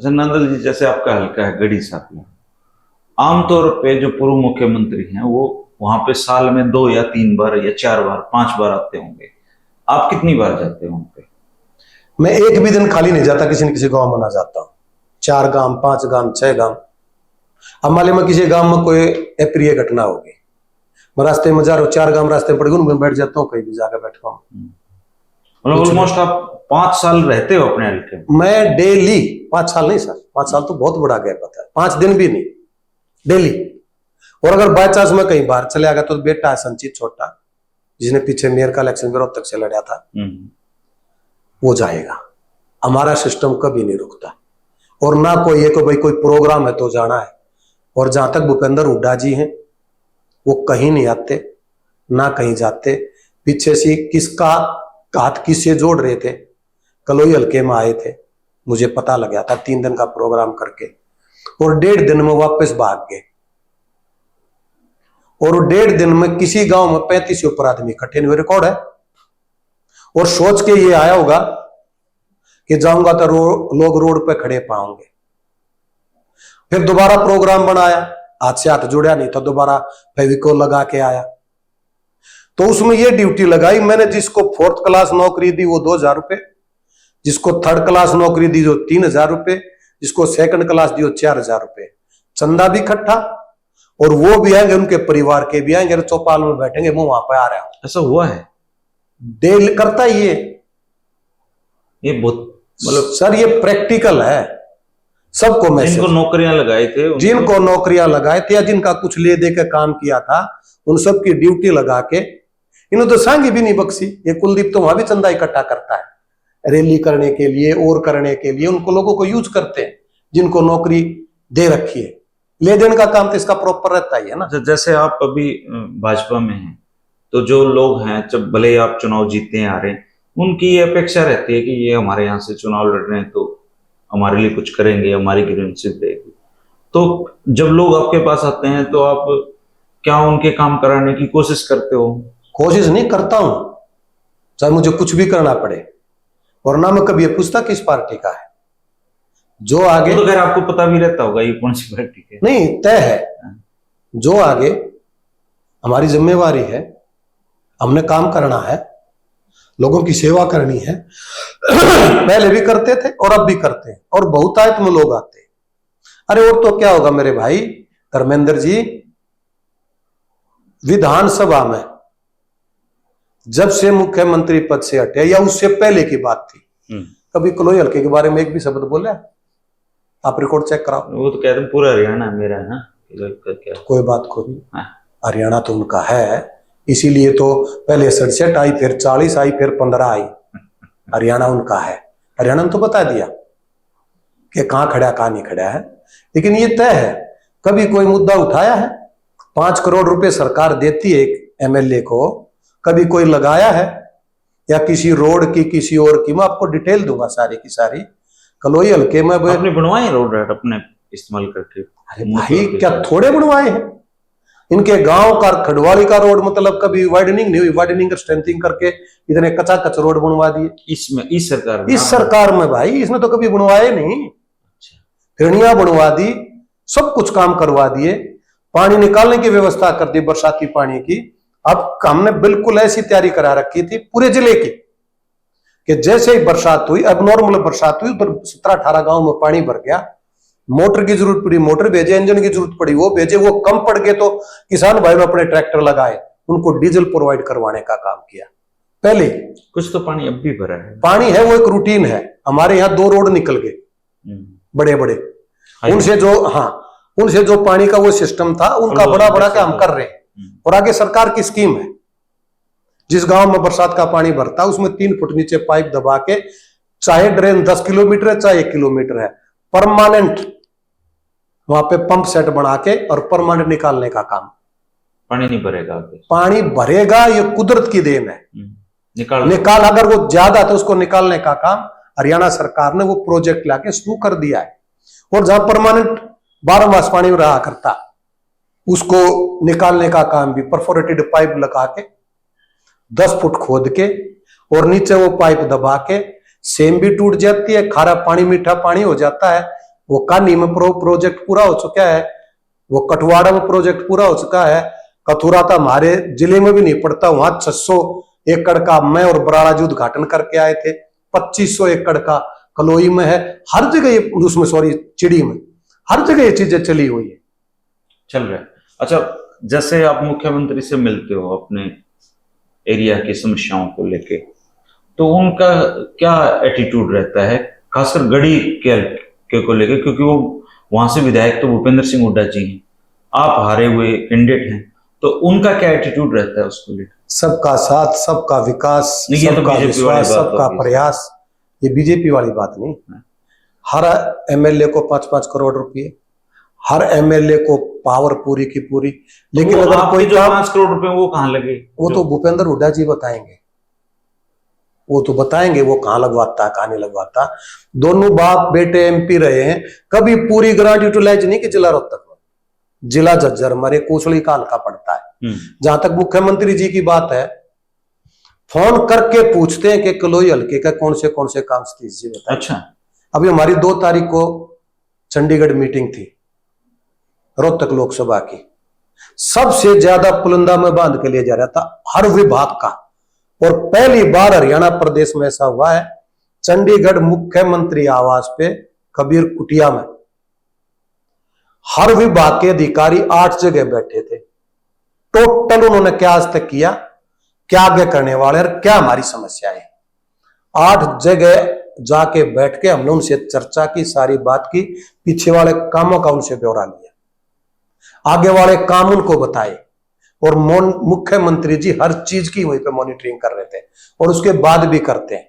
अच्छा नंदल जी, जैसे आपका हल्का है गढ़ी साहब, आमतौर पे जो पूर्व मुख्यमंत्री हैं वो वहां पे साल में 2 या 3 बार या 4 बार 5 बार आते होंगे। आप कितनी बार जाते हो वहां पे? मैं एक भी दिन खाली नहीं जाता, किसी न किसी गांव में ना जाता हूं। 4 गांव, 5 गांव, 6 गांव। अब मान में किसी गांव में कोई अप्रिय घटना होगी, मैं रास्ते में जा रहा हूँ, 4 गांव रास्ते में पड़ गए, उनमें बैठ जाता हूँ, कहीं भी जाकर बैठता हूँ। मतलब ऑलमोस्ट आप 5 साल रहते हो अपने हल्के में? मैं डेली 5 साल नहीं सर, 5 साल तो बहुत बड़ा गैप होता है, 5 दिन भी नहीं, डेली। और अगर बाय चांस में कहीं बाहर चले गया तो बेटा है संचित छोटा, जिसने पीछे मेयर का इलेक्शन रोहतक से लड़ा था, वो जाएगा। हमारा सिस्टम कभी नहीं रुकता, और ना कोई एक भाई कोई प्रोग्राम है तो जाना है। और जहां तक भूपेंद्र हुड्डा जी हैं, वो कहीं नहीं आते ना कहीं जाते। पीछे से किसका हाथ किससे जोड़ रहे थे, कलोई हल्के में आए थे, मुझे पता लग गया था 3 दिन का प्रोग्राम करके, और 1.5 दिन में वापस भाग गए। और 1.5 दिन में किसी गांव में 35 से ऊपर आदमी इकट्ठे नहीं हुए, रिकॉर्ड है। और सोच के ये आया होगा कि जाऊंगा तो लोग रोड पे खड़े पाऊंगे। फिर दोबारा प्रोग्राम बनाया, हाथ से हाथ जुड़ा नहीं तो दोबारा फेविकोल लगा के आया। तो उसमें ये ड्यूटी लगाई मैंने, जिसको 4th क्लास नौकरी दी वो 2,000 रुपए, जिसको 3rd क्लास नौकरी दी जो 3,000 रुपए, जिसको 2nd क्लास दी 4,000 रुपए। चंदा भी इकट्ठा, और वो भी आएंगे, उनके परिवार के भी आएंगे, चौपाल में बैठेंगे, मैं वहां पे आ रहा हूं। ऐसा हुआ है? डेल करता ये बहुत मतलब सर, ये प्रैक्टिकल है। सबको मैसेज, जिनको नौकरियां लगाए थे, जिनको नौकरियां लगाए थे या जिनका कुछ ले दे के काम किया था, उन सब की ड्यूटी लगा के इन्होंने तो सांगी भी नहीं बख्शी। ये कुलदीप तो वहां भी चंदा इकट्ठा करता है, रैली करने के लिए और करने के लिए उनको लोगों को यूज करते हैं, जिनको नौकरी दे रखी है। ले देने का काम तो इसका प्रॉपर रहता ही है ना। जैसे आप अभी भाजपा में हैं, तो जो लोग हैं, जब भले ही आप चुनाव जीतते आ रहे हैं, उनकी ये अपेक्षा रहती है कि ये हमारे यहाँ से चुनाव लड़ रहे हैं तो हमारे लिए कुछ करेंगे, हमारी ग्रीवेंसेस देंगे। तो जब लोग आपके पास आते हैं तो आप क्या उनके काम कराने की कोशिश करते हो? कोशिश नहीं करता हूं, चाहे मुझे कुछ भी करना पड़े, और ना मैं कभी ये पूछता किस पार्टी का है। जो आगे तो खैर आपको पता भी रहता होगा ये कौन सी पार्टी है। नहीं, तय है, जो आगे हमारी जिम्मेवारी है, हमने काम करना है, लोगों की सेवा करनी है। पहले भी करते थे और अब भी करते हैं, और बहुतायत में लोग आते हैं। अरे और तो क्या होगा मेरे भाई धर्मेंद्र जी, विधानसभा में जब से मुख्यमंत्री पद से हटे या उससे पहले की बात थी, कभी कलोई हल्के के बारे में एक भी शब्द बोला? आप रिकॉर्ड चेक कराओ। वो तो कहते हैं पूरा हरियाणा मेरा है ना, क्या कोई बात कोई, हरियाणा तो उनका है, इसीलिए तो पहले 67 आई, फिर 40 आई, फिर 15 आई। हरियाणा उनका है। हरियाणा ने तो बता दिया कि कहां खड़ा कहां नहीं खड़ा है। लेकिन ये तय है, कभी कोई मुद्दा उठाया है? 5 करोड़ रुपए सरकार देती है एक एमएलए को, कभी कोई लगाया है? या किसी रोड की, किसी और की, मैं आपको डिटेल दूंगा सारी की सारी। कलोई हल्के में आपने बनवाए रोड अपने इस्तेमाल करके? अरे भाई क्या थोड़े बनवाए हैं? इनके गांव का खड़वाली का रोड मतलब कभी वाइडनिंग नहीं हुई, वाइडनिंग स्ट्रेंथिंग करके इतने कच्चा कच रोड बनवा दिए इसमें, इस सरकार में भाई, इसने तो कभी बनवाए नहीं। फिरनियां बनवा दी, सब कुछ काम करवा दिए, पानी निकालने की व्यवस्था कर दी, बरसाती पानी की। अब हमने बिल्कुल ऐसी तैयारी करा रखी थी पूरे जिले की कि जैसे ही बरसात हुई, अब नॉर्मल बरसात हुई, उधर 17-18 गांव में पानी भर गया, मोटर की जरूरत पड़ी मोटर भेजे, इंजन की जरूरत पड़ी वो भेजे, वो कम पड़ गए तो किसान भाई ने अपने ट्रैक्टर लगाए, उनको डीजल प्रोवाइड करवाने का काम किया। पहले कुछ तो पानी अब भी भरा है, पानी है, वो एक रूटीन है। हमारे यहाँ 2 रोड निकल गए बड़े बड़े, उनसे जो पानी का वो सिस्टम था, उनका बड़ा बड़ा काम कर रहे हैं। और आगे सरकार की स्कीम है, जिस गांव में बरसात का पानी भरता है उसमें 3 फुट नीचे पाइप दबा के, चाहे ड्रेन 10 किलोमीटर है चाहे 1 किलोमीटर है, परमानेंट वहां पे पंप सेट बना के और परमानेंट निकालने का काम। पानी नहीं भरेगा, पानी भरेगा, ये कुदरत की देन है। निकाल अगर वो ज्यादा तो उसको निकालने का काम हरियाणा सरकार ने वो प्रोजेक्ट लाके शुरू कर दिया है। और जहां परमानेंट 12 मास पानी रहा करता, उसको निकालने का काम भी परफोरेटेड पाइप लगा के 10 फुट खोद के, और नीचे वो पाइप दबा के, सेम भी टूट जाती है, खारा पानी मीठा पानी हो जाता है। वो कानी में प्रोजेक्ट पूरा हो चुका है, वो कटवाड़ा में प्रोजेक्ट पूरा हो चुका है, कथुरा था हमारे जिले में भी नहीं पड़ता, वहां 600 एकड़ का मैं और बराड़ा जी उद्घाटन करके आए थे, 2500 एकड़ का कलोई में है, हर जगह उसमें, सॉरी चिड़ी में, हर जगह ये चीजें चली हुई है, चल रहा है। अच्छा, जैसे आप मुख्यमंत्री से मिलते हो अपने एरिया की समस्याओं को लेके, तो उनका क्या एटीट्यूड रहता है, खासकर गढ़ी के को लेके, क्योंकि वो वहां से विधायक तो भूपेंद्र सिंह हुड्डा जी हैं, आप हारे हुए कैंडिडेट हैं, तो उनका क्या एटीट्यूड रहता है उसको लेकर? सबका साथ, सबका विकास, सबका विश्वास, सबका प्रयास। ये बीजेपी वाली बात नहीं। हर एमएलए को 5-5 करोड़ रुपए, हर एमएलए को पावर पूरी की पूरी। लेकिन अगर कोई जो 5 करोड़ रुपए वो कहां लगे? वो तो भूपेंद्र हुड्डा जी बताएंगे, वो तो बताएंगे वो कहां लगवाता है कहां नहीं लगवाता। दोनों बाप बेटे एमपी रहे हैं, कभी पूरी ग्रांट यूटिलाइज नहीं की जिला रोहतक में, जिला झज्जर मरे कोसली का हल्का पड़ता है। जहां तक मुख्यमंत्री जी की बात है, फोन करके पूछते हैं कि कलोई हल्के का कौन से काम सतीश जी बताएं। अच्छा, अभी हमारी 2 तारीख को चंडीगढ़ मीटिंग थी रोहतक लोकसभा की, सबसे ज्यादा पुलंदा में बांध के लिया जा रहा था हर विभाग का, और पहली बार हरियाणा प्रदेश में ऐसा हुआ है। चंडीगढ़ मुख्यमंत्री आवास पे कबीर कुटिया में हर विभाग के अधिकारी 8 जगह बैठे थे। टोटल उन्होंने क्या आज तक किया, क्या आगे करने वाले और क्या हमारी समस्या है, 8 जगह जाके बैठ के हमने उनसे चर्चा की, सारी बात की, पीछे वाले कामों का उनसे ब्यौरा लिया, आगे वाले काम उनको बताए, और मुख्यमंत्री जी हर चीज की वहीं पे मॉनिटरिंग कर रहे थे, और उसके बाद भी करते हैं।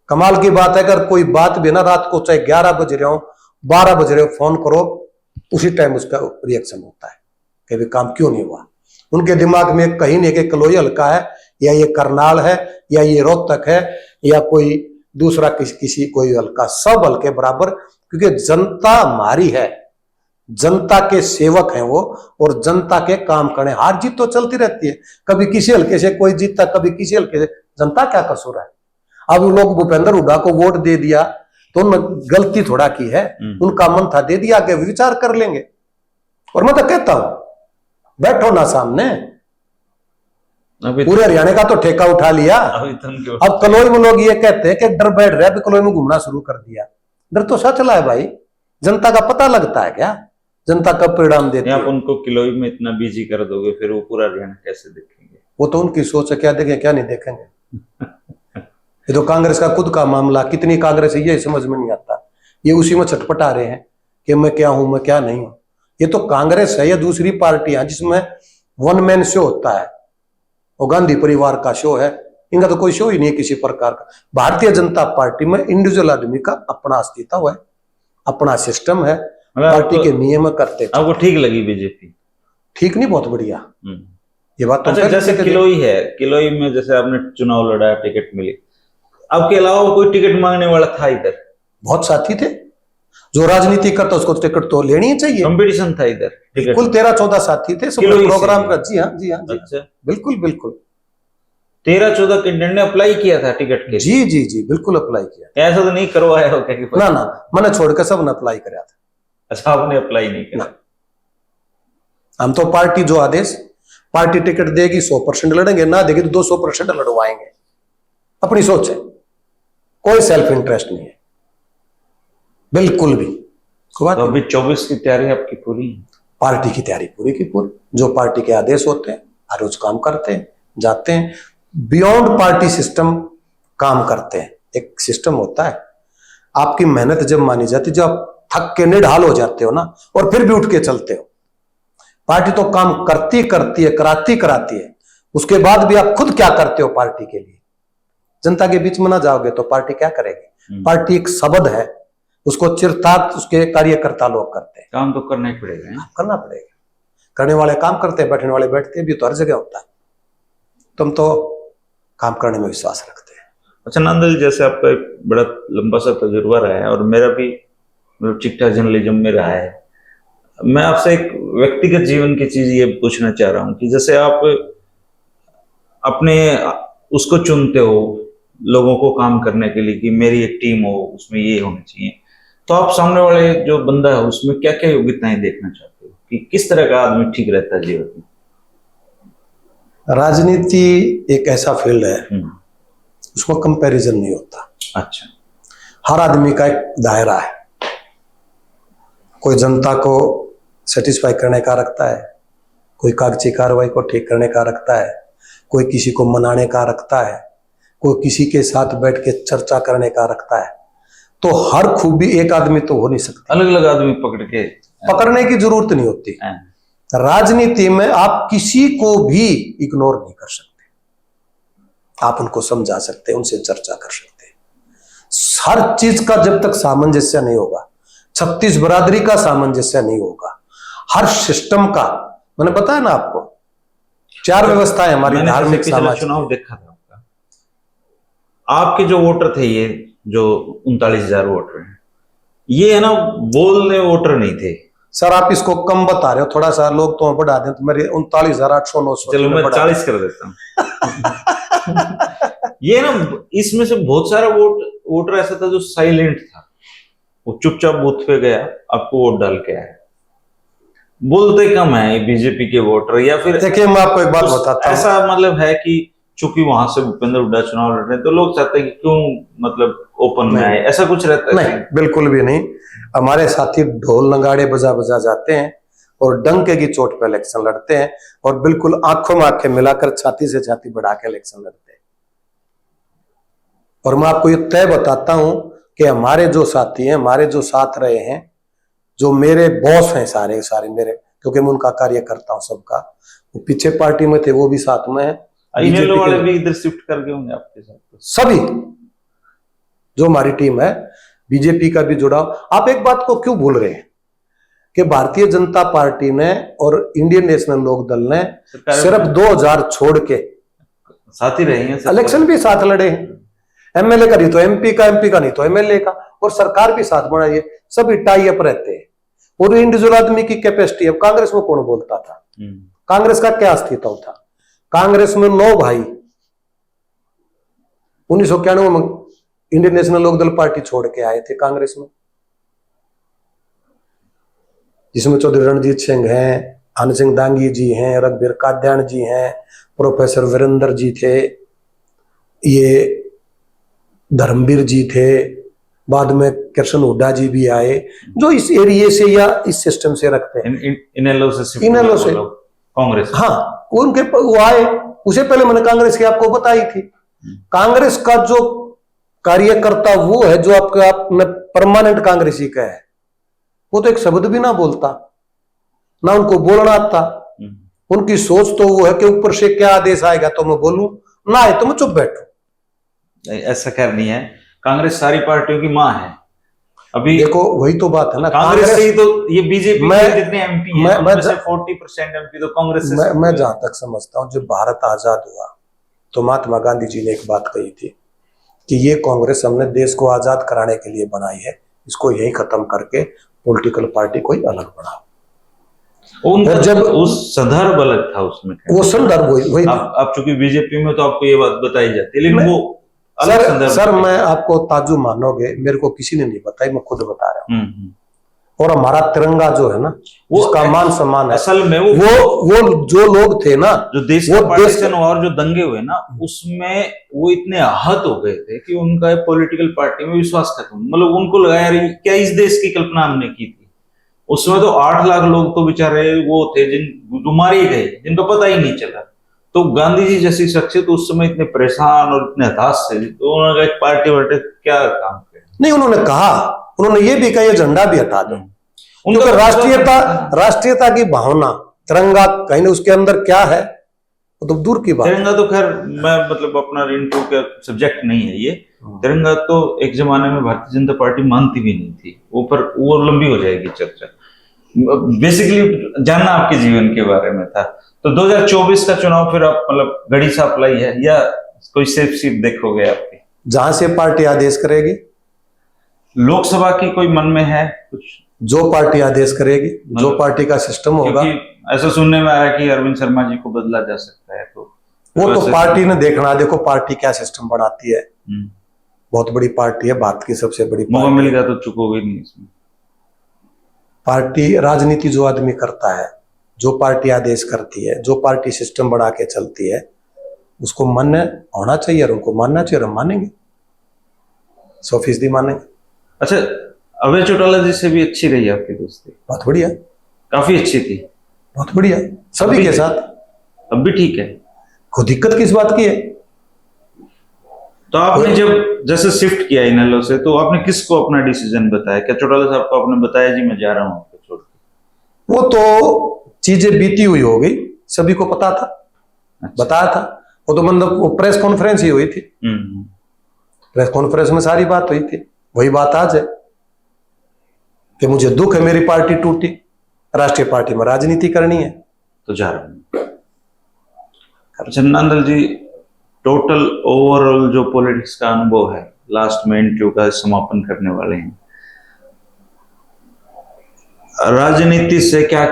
कमाल की बात है, अगर कोई बात भी ना रात को चाहे 11 बज रहे हो 12 बज रहे हो, फोन करो, उसी टाइम उसका रिएक्शन होता है कि भी काम क्यों नहीं हुआ। उनके दिमाग में कहीं नहीं कि कलोई हल्का है, या ये करनाल है, या ये रोहतक है, या कोई दूसरा किसी कोई हल्का, सब हल्के बराबर, क्योंकि जनता हमारी है, जनता के सेवक हैं वो, और जनता के काम करने। हार जीत तो चलती रहती है, कभी किसी हल्के से कोई जीतता, कभी किसी हल्के से। जनता क्या कसूर है? अब लोग भूपेंद्र हुड्डा को वोट दे दिया तो उन्होंने गलती थोड़ा की है, उनका मन था, दे दिया, आगे विचार कर लेंगे। और मैं तो कहता हूं, बैठो ना सामने, पूरे हरियाणा का तो ठेका उठा लिया। अब कलोई में लोग ये कहते हैं कि डर बैठ रहा है, अभी कलोई में घूमना शुरू कर दिया। डर तो सच ला है भाई, जनता का पता लगता है क्या जनता कब परिणाम देती है? आप उनको किलोई में इतना बिजी कर दोगे, फिर वो पूरा हरियाणा कैसे देखेंगे? वो तो उनकी सोच है, क्या देखें क्या नहीं देखेंगे। ये तो कांग्रेस का खुद का मामला, कितनी कांग्रेस है ये समझ में नहीं आता। ये उसी में छटपटा रहे हैं कि मैं क्या हूं, मैं क्या नहीं हूं। ये तो कांग्रेस है या दूसरी पार्टियां जिसमें वन मैन शो होता है, वो गांधी परिवार का शो है, इनका तो कोई शो ही नहीं है किसी प्रकार का। भारतीय जनता पार्टी में इंडिविजुअल आदमी का अपना अस्तित्व है, अपना सिस्टम है, पार्टी के नियम करते। आपको ठीक लगी बीजेपी? ठीक नहीं, बहुत बढ़िया। ये बात तो अच्छा, जैसे किलोई है, किलोई में जैसे आपने चुनाव लड़ा, टिकट मिली, आपके अलावा कोई टिकट मांगने वाला था इधर? बहुत साथी थे, जो राजनीति करता उसको टिकट तो लेनी ही चाहिए। कंपटीशन था इधर, कुल 13-14 साथी थे सब प्रोग्राम का। जी हाँ, जी हाँ, जी। अच्छा, बिल्कुल बिल्कुल 13-14 कैंडिडेट ने अप्लाई किया था टिकट के? जी जी जी, बिल्कुल अप्लाई किया। ऐसा तो नहीं करवाया हो क्या? ना ना, मैंने छोड़कर सब ने अप्लाई कराया था। अच्छा, आपने अप्लाई नहीं किया? हम तो पार्टी जो आदेश, पार्टी टिकट देगी 100% लड़ेंगे, ना देगी तो 200% लड़वाएंगे। अपनी सोच है, कोई सेल्फ इंटरेस्ट नहीं है बिल्कुल भी। तो अभी 24 की तैयारी आपकी पूरी है? पार्टी की तैयारी पूरी की पूरी, जो पार्टी के आदेश होते हैं हर रोज काम करते हैं, जाते हैं, बियॉन्ड पार्टी सिस्टम काम करते हैं। एक सिस्टम होता है, आपकी मेहनत जब मानी जाती, जब आप थक के निढाल हो जाते हो ना, और फिर भी उठ के चलते हो। पार्टी तो काम करती करती है, कराती है, उसके बाद भी आप खुद क्या करते हो पार्टी के लिए? जनता के बीच में ना जाओगे तो पार्टी क्या करेगी? पार्टी एक शब्द है, उसको चिरतार्थ उसके कार्यकर्ता लोग करते हैं। काम तो करना ही पड़ेगा, करना पड़ेगा। करने वाले काम करते हैं, बैठने वाले बैठते हैं, भी तो हर जगह होता है। तुम तो काम करने में विश्वास रखते हैं। अच्छा नंदल, जैसे आपका एक बड़ा लंबा सा तजुर्बा रहा है और मेरा भी मतलब ठीक ठाक जर्नलिज्म में रहा है, मैं आपसे एक व्यक्तिगत जीवन की चीज ये पूछना चाह रहा हूँ कि जैसे आप अपने उसको चुनते हो लोगों को काम करने के लिए कि मेरी एक टीम हो, उसमें ये होना चाहिए, तो आप सामने वाले जो बंदा है उसमें क्या क्या योग्यताएं देखना चाहते हो कि किस तरह का आदमी ठीक रहता है जीवन में? राजनीति एक ऐसा फील्ड है, उसमें कंपैरिजन नहीं होता। अच्छा, हर आदमी का एक दायरा है। कोई जनता को सेटिस्फाई करने का रखता है, कोई कागजी कार्रवाई को ठीक करने का रखता है, कोई किसी को मनाने का रखता है, कोई किसी के साथ बैठ के चर्चा करने का रखता है। तो हर खूबी एक आदमी तो हो नहीं सकती, अलग अलग आदमी पकड़ने की जरूरत नहीं होती। राजनीति में आप किसी को भी इग्नोर नहीं कर सकते, आप उनको समझा सकते हैं, उनसे चर्चा कर सकते हैं। हर चीज का जब तक सामंजस्य नहीं होगा, 36 बरादरी का सामंजस्य नहीं होगा, हर सिस्टम का, मैंने बताया ना आपको 4 व्यवस्थाएं हमारी धार्मिक सामाजिक। चुनाव देखा था आपका, आपके जो वोटर थे, ये जो 39,000 वोटर हैं, ये है ना बोलने वोटर नहीं थे। सर आप इसको कम बता रहे हो, थोड़ा सा लोग तो बढ़ा दें तो मेरे 39,800-900। चलो मैं 40 कर देता हूँ। ये ना इसमें से बहुत सारा वोटर ऐसा था जो साइलेंट था, वो चुपचाप बूथ पे गया, आपको वोट डाल के आया। बोलते कम है बीजेपी के वोटर, या फिर देखिए मैं आपको एक बात बताता हूं, ऐसा मतलब है कि चूंकि वहां से भूपेंद्र हुड्डा चुनाव लड़ रहे हैं तो लोग चाहते हैं कि क्यों मतलब ओपन में आए, ऐसा कुछ रहता है? नहीं, बिल्कुल भी नहीं। हमारे साथी ढोल नगाड़े बजा बजा जाते हैं और डंके की चोट पे इलेक्शन लड़ते हैं, और बिल्कुल आंखों में आंखें मिलाकर छाती से छाती बढ़ा के इलेक्शन लड़ते हैं। और मैं आपको ये तय बताता हूं कि हमारे जो साथी हैं, हमारे जो साथ रहे हैं, जो मेरे बॉस हैं सारे सारे मेरे, क्योंकि मैं उनका कार्य करता हूं सबका, वो पीछे पार्टी में थे वो भी साथ में है, बीजेपी वाले भी इधर शिफ्ट कर गए होंगे आपके साथ? सभी जो हमारी टीम है बीजेपी का भी जुड़ाव। आप एक बात को क्यों भूल रहे हैं कि भारतीय जनता पार्टी ने और इंडियन नेशनल लोक दल ने सिर्फ 2000 छोड़ के साथ ही रहे हैं, इलेक्शन भी साथ लड़े हैं। एमएलए का नहीं तो एमपी का, एमपी का नहीं तो एमएलए का, और सरकार भी साथ बनाई है, सभी टाई अप रहते हैं। और इंडिविजुअल आदमी की कैपेसिटी, अब कांग्रेस में कौन बोलता था? कांग्रेस का क्या अस्तित्व था? कांग्रेस में 9 भाई 1991 में इंडियन नेशनल लोकदल पार्टी छोड़ के आए थे कांग्रेस में, जिसमें चौधरी रणजीत सिंह हैं, आनंद सिंह दांगी जी हैं, रघुवीर काद्यान जी हैं, प्रोफेसर वीरेंद्र जी थे, ये धर्मवीर जी थे, बाद में कृष्ण हुड्डा जी भी आए, जो इस एरिया से या इस सिस्टम से रखते हैं। इनेलो से कांग्रेस, हाँ, उनके वो आए। उसे पहले मैंने कांग्रेस की आपको बताई थी। कांग्रेस का जो कार्यकर्ता वो है जो आपका आपने परमानेंट कांग्रेसी का है, वो तो एक शब्द भी ना बोलता, ना उनको बोलना आता। उनकी सोच तो वो है कि ऊपर से क्या आदेश आएगा तो मैं बोलूं, ना आए तो मैं चुप बैठूं। ऐसा खैर नहीं है, कांग्रेस सारी पार्टियों की मां है। अभी देखो वही तो बात है ना, कांग्रेस से ही तो ये बीजेपी के जितने एमपी हैं उनमें से 40% एमपी तो कांग्रेस से। मैं जहां तक समझता हूं, जब भारत आजाद हुआ तो महात्मा गांधी जी ने एक बात कही थी कि ये कांग्रेस हमने देश को आजाद कराने के लिए बनाई है, इसको यही खत्म करके पॉलिटिकल पार्टी कोई अलग बनाओ। और जब उस संदर्भ अलग था उसमें, वो संदर्भ वही आप चूंकि बीजेपी में तो आपको ये बात बताई जाती है, लेकिन वो सर मैं आपको ताज्जुब मानोगे, मेरे को किसी ने नहीं बताई, मैं खुद बता रहा हूँ। और हमारा तिरंगा जो है ना, उसका मान सम्मान है। असल में वो जो लोग थे ना, जो देश का पार्टीशन और जो दंगे हुए ना, उसमें वो इतने आहत हो गए थे कि उनका पॉलिटिकल पार्टी में विश्वास खत्म, मतलब उनको लगा यार क्या इस देश की कल्पना हमने की थी। उसमें तो 8 लाख लोग तो बेचारे वो थे जो मारे गए, जिनका पता ही नहीं चला। तो गांधी जी जैसी शख्सियत उस समय इतने परेशान और इतने हताश थे, तो उन्होंने एक पार्टी वार्टी क्या काम किया? नहीं, उन्होंने ये भी कहा ये झंडा भी हटा दो। उनका राष्ट्रीयता की भावना, तिरंगा कहीं ना उसके अंदर क्या है वो तो दूर की बात। तिरंगा तो खैर मैं मतलब अपना इंटरव्यू का सब्जेक्ट नहीं है ये। तिरंगा तो एक जमाने में भारतीय जनता पार्टी मानती भी नहीं थी, वो लंबी हो जाएगी चर्चा। बेसिकली जानना आपके जीवन के बारे में था। तो 2024 का चुनाव फिर आप मतलब गड़ी साफ लाई है या कोई सेफ सीट देखोगे आपकी? जहां से पार्टी आदेश करेगी। लोकसभा की कोई मन में है कुछ? जो पार्टी आदेश करेगी, जो पार्टी का सिस्टम होगा। ऐसा सुनने में आया कि अरविंद शर्मा जी को बदला जा सकता है, तो वो तो पार्टी ने देखना। देखो पार्टी क्या सिस्टम बनाती है, बहुत बड़ी पार्टी है, भारत की सबसे बड़ी। मौका मिलेगा तो चुकोगे नहीं इसमें। पार्टी राजनीति जो आदमी करता है, जो पार्टी आदेश करती है, जो पार्टी सिस्टम बना के चलती है, उसको मन होना चाहिए और उनको मानना चाहिए। और हम मानेंगे, 100% मानेंगे। अच्छा, अभय चौटाला जी से भी अच्छी रही आपकी दोस्ती? बहुत बढ़िया, काफी अच्छी थी। बहुत बढ़िया, सभी के साथ। अब भी ठीक है? कोई दिक्कत किस बात की है? तो आपने जब जैसे शिफ्ट किया इनेलो से, तो आपने किसको अपना डिसीजन बताया? क्या चौटाला साहब को आपने बताया जी मैं जा रहा हूँ आपको छोड़ के? वो तो चीजें बीती हुई हो गई, सभी को पता था। अच्छा। बताया था वो तो, मतलब वो प्रेस कॉन्फ्रेंस ही हुई थी। प्रेस कॉन्फ्रेंस में सारी बात हुई थी। वही बात आज है कि मुझे दुख है मेरी पार्टी टूटी, राष्ट्रीय पार्टी में राजनीति करनी है तो जा रहा हूं। अच्छा नंदल जी, टोटल ओवरऑल जो पॉलिटिक्स का अनुभव है, लास्ट में इंटरव्यू का समापन करने वाले हैं, राजनीति से क्या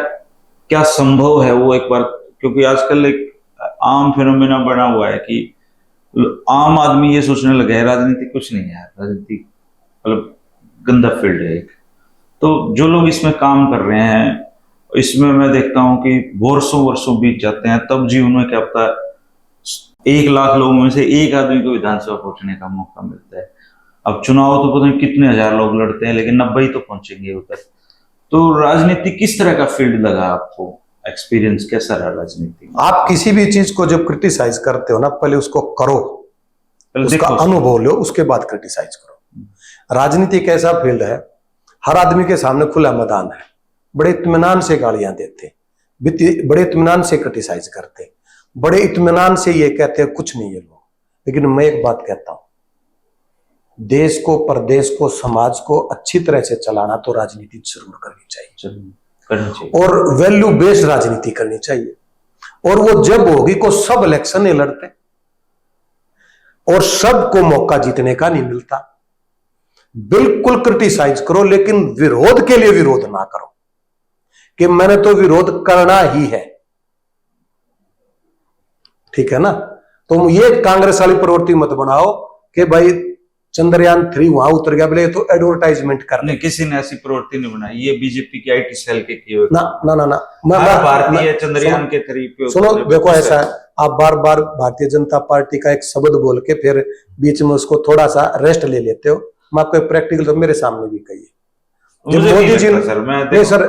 क्या संभव है वो एक बार, क्योंकि आजकल एक आम फिनोमेना बना हुआ है कि आम आदमी ये सोचने लगे है राजनीति कुछ नहीं है, राजनीति मतलब गंदा फील्ड है एक। तो जो लोग इसमें काम कर रहे हैं, इसमें मैं देखता हूं कि वर्षों बीत जाते हैं, तब जीवन में क्या पता 1 लाख लोगों में से एक आदमी को विधानसभा पहुंचने का मौका मिलता है। अब चुनाव तो पता नहीं कितने हजार लोग लड़ते हैं, लेकिन 90 तो पहुंचेंगे उधर। तो राजनीति किस तरह का फील्ड लगा आपको? एक्सपीरियंस कैसा रहा राजनीति? आप किसी भी चीज को जब क्रिटिसाइज करते हो ना, पहले उसको करो, उसका अनुभव लो, उसके बाद क्रिटिसाइज करो। राजनीति एक ऐसा फील्ड है, हर आदमी के सामने खुला मैदान है, बड़े इत्मीनान से गालियां देते, बड़े इत्मीनान से क्रिटिसाइज करते, बड़े इत्मीनान से ये कहते हैं कुछ नहीं ये लोग। लेकिन मैं एक बात कहता हूं, देश को, प्रदेश को, समाज को अच्छी तरह से चलाना तो राजनीति जरूर करनी चाहिए। करनी चाहिए और वैल्यू बेस्ड राजनीति करनी चाहिए। और वो जब होगी को सब इलेक्शन नहीं लड़ते और सबको मौका जीतने का नहीं मिलता। बिल्कुल क्रिटिसाइज करो, लेकिन विरोध के लिए विरोध ना करो कि मैंने तो विरोध करना ही है, ठीक है ना। तुम ये कांग्रेस वाली प्रवृत्ति मत बनाओ कि भाई चंद्रयान 3 वहां उतर गया, बोले तो एडवर्टाइजमेंट करने। किसी ने ऐसी प्रवृत्ति नहीं बनाई, ये बीजेपी की आईटी सेल के किए हुए ना ना ना ना भारतीय चंद्रयान के 3 पे सुनो, देखो ऐसा है, आप बार बार भारतीय जनता पार्टी का एक शब्द बोल के फिर बीच में उसको थोड़ा सा रेस्ट ले लेते हो। मैं आपको प्रैक्टिकल तो मेरे सामने भी कही है, मोदी जी सर,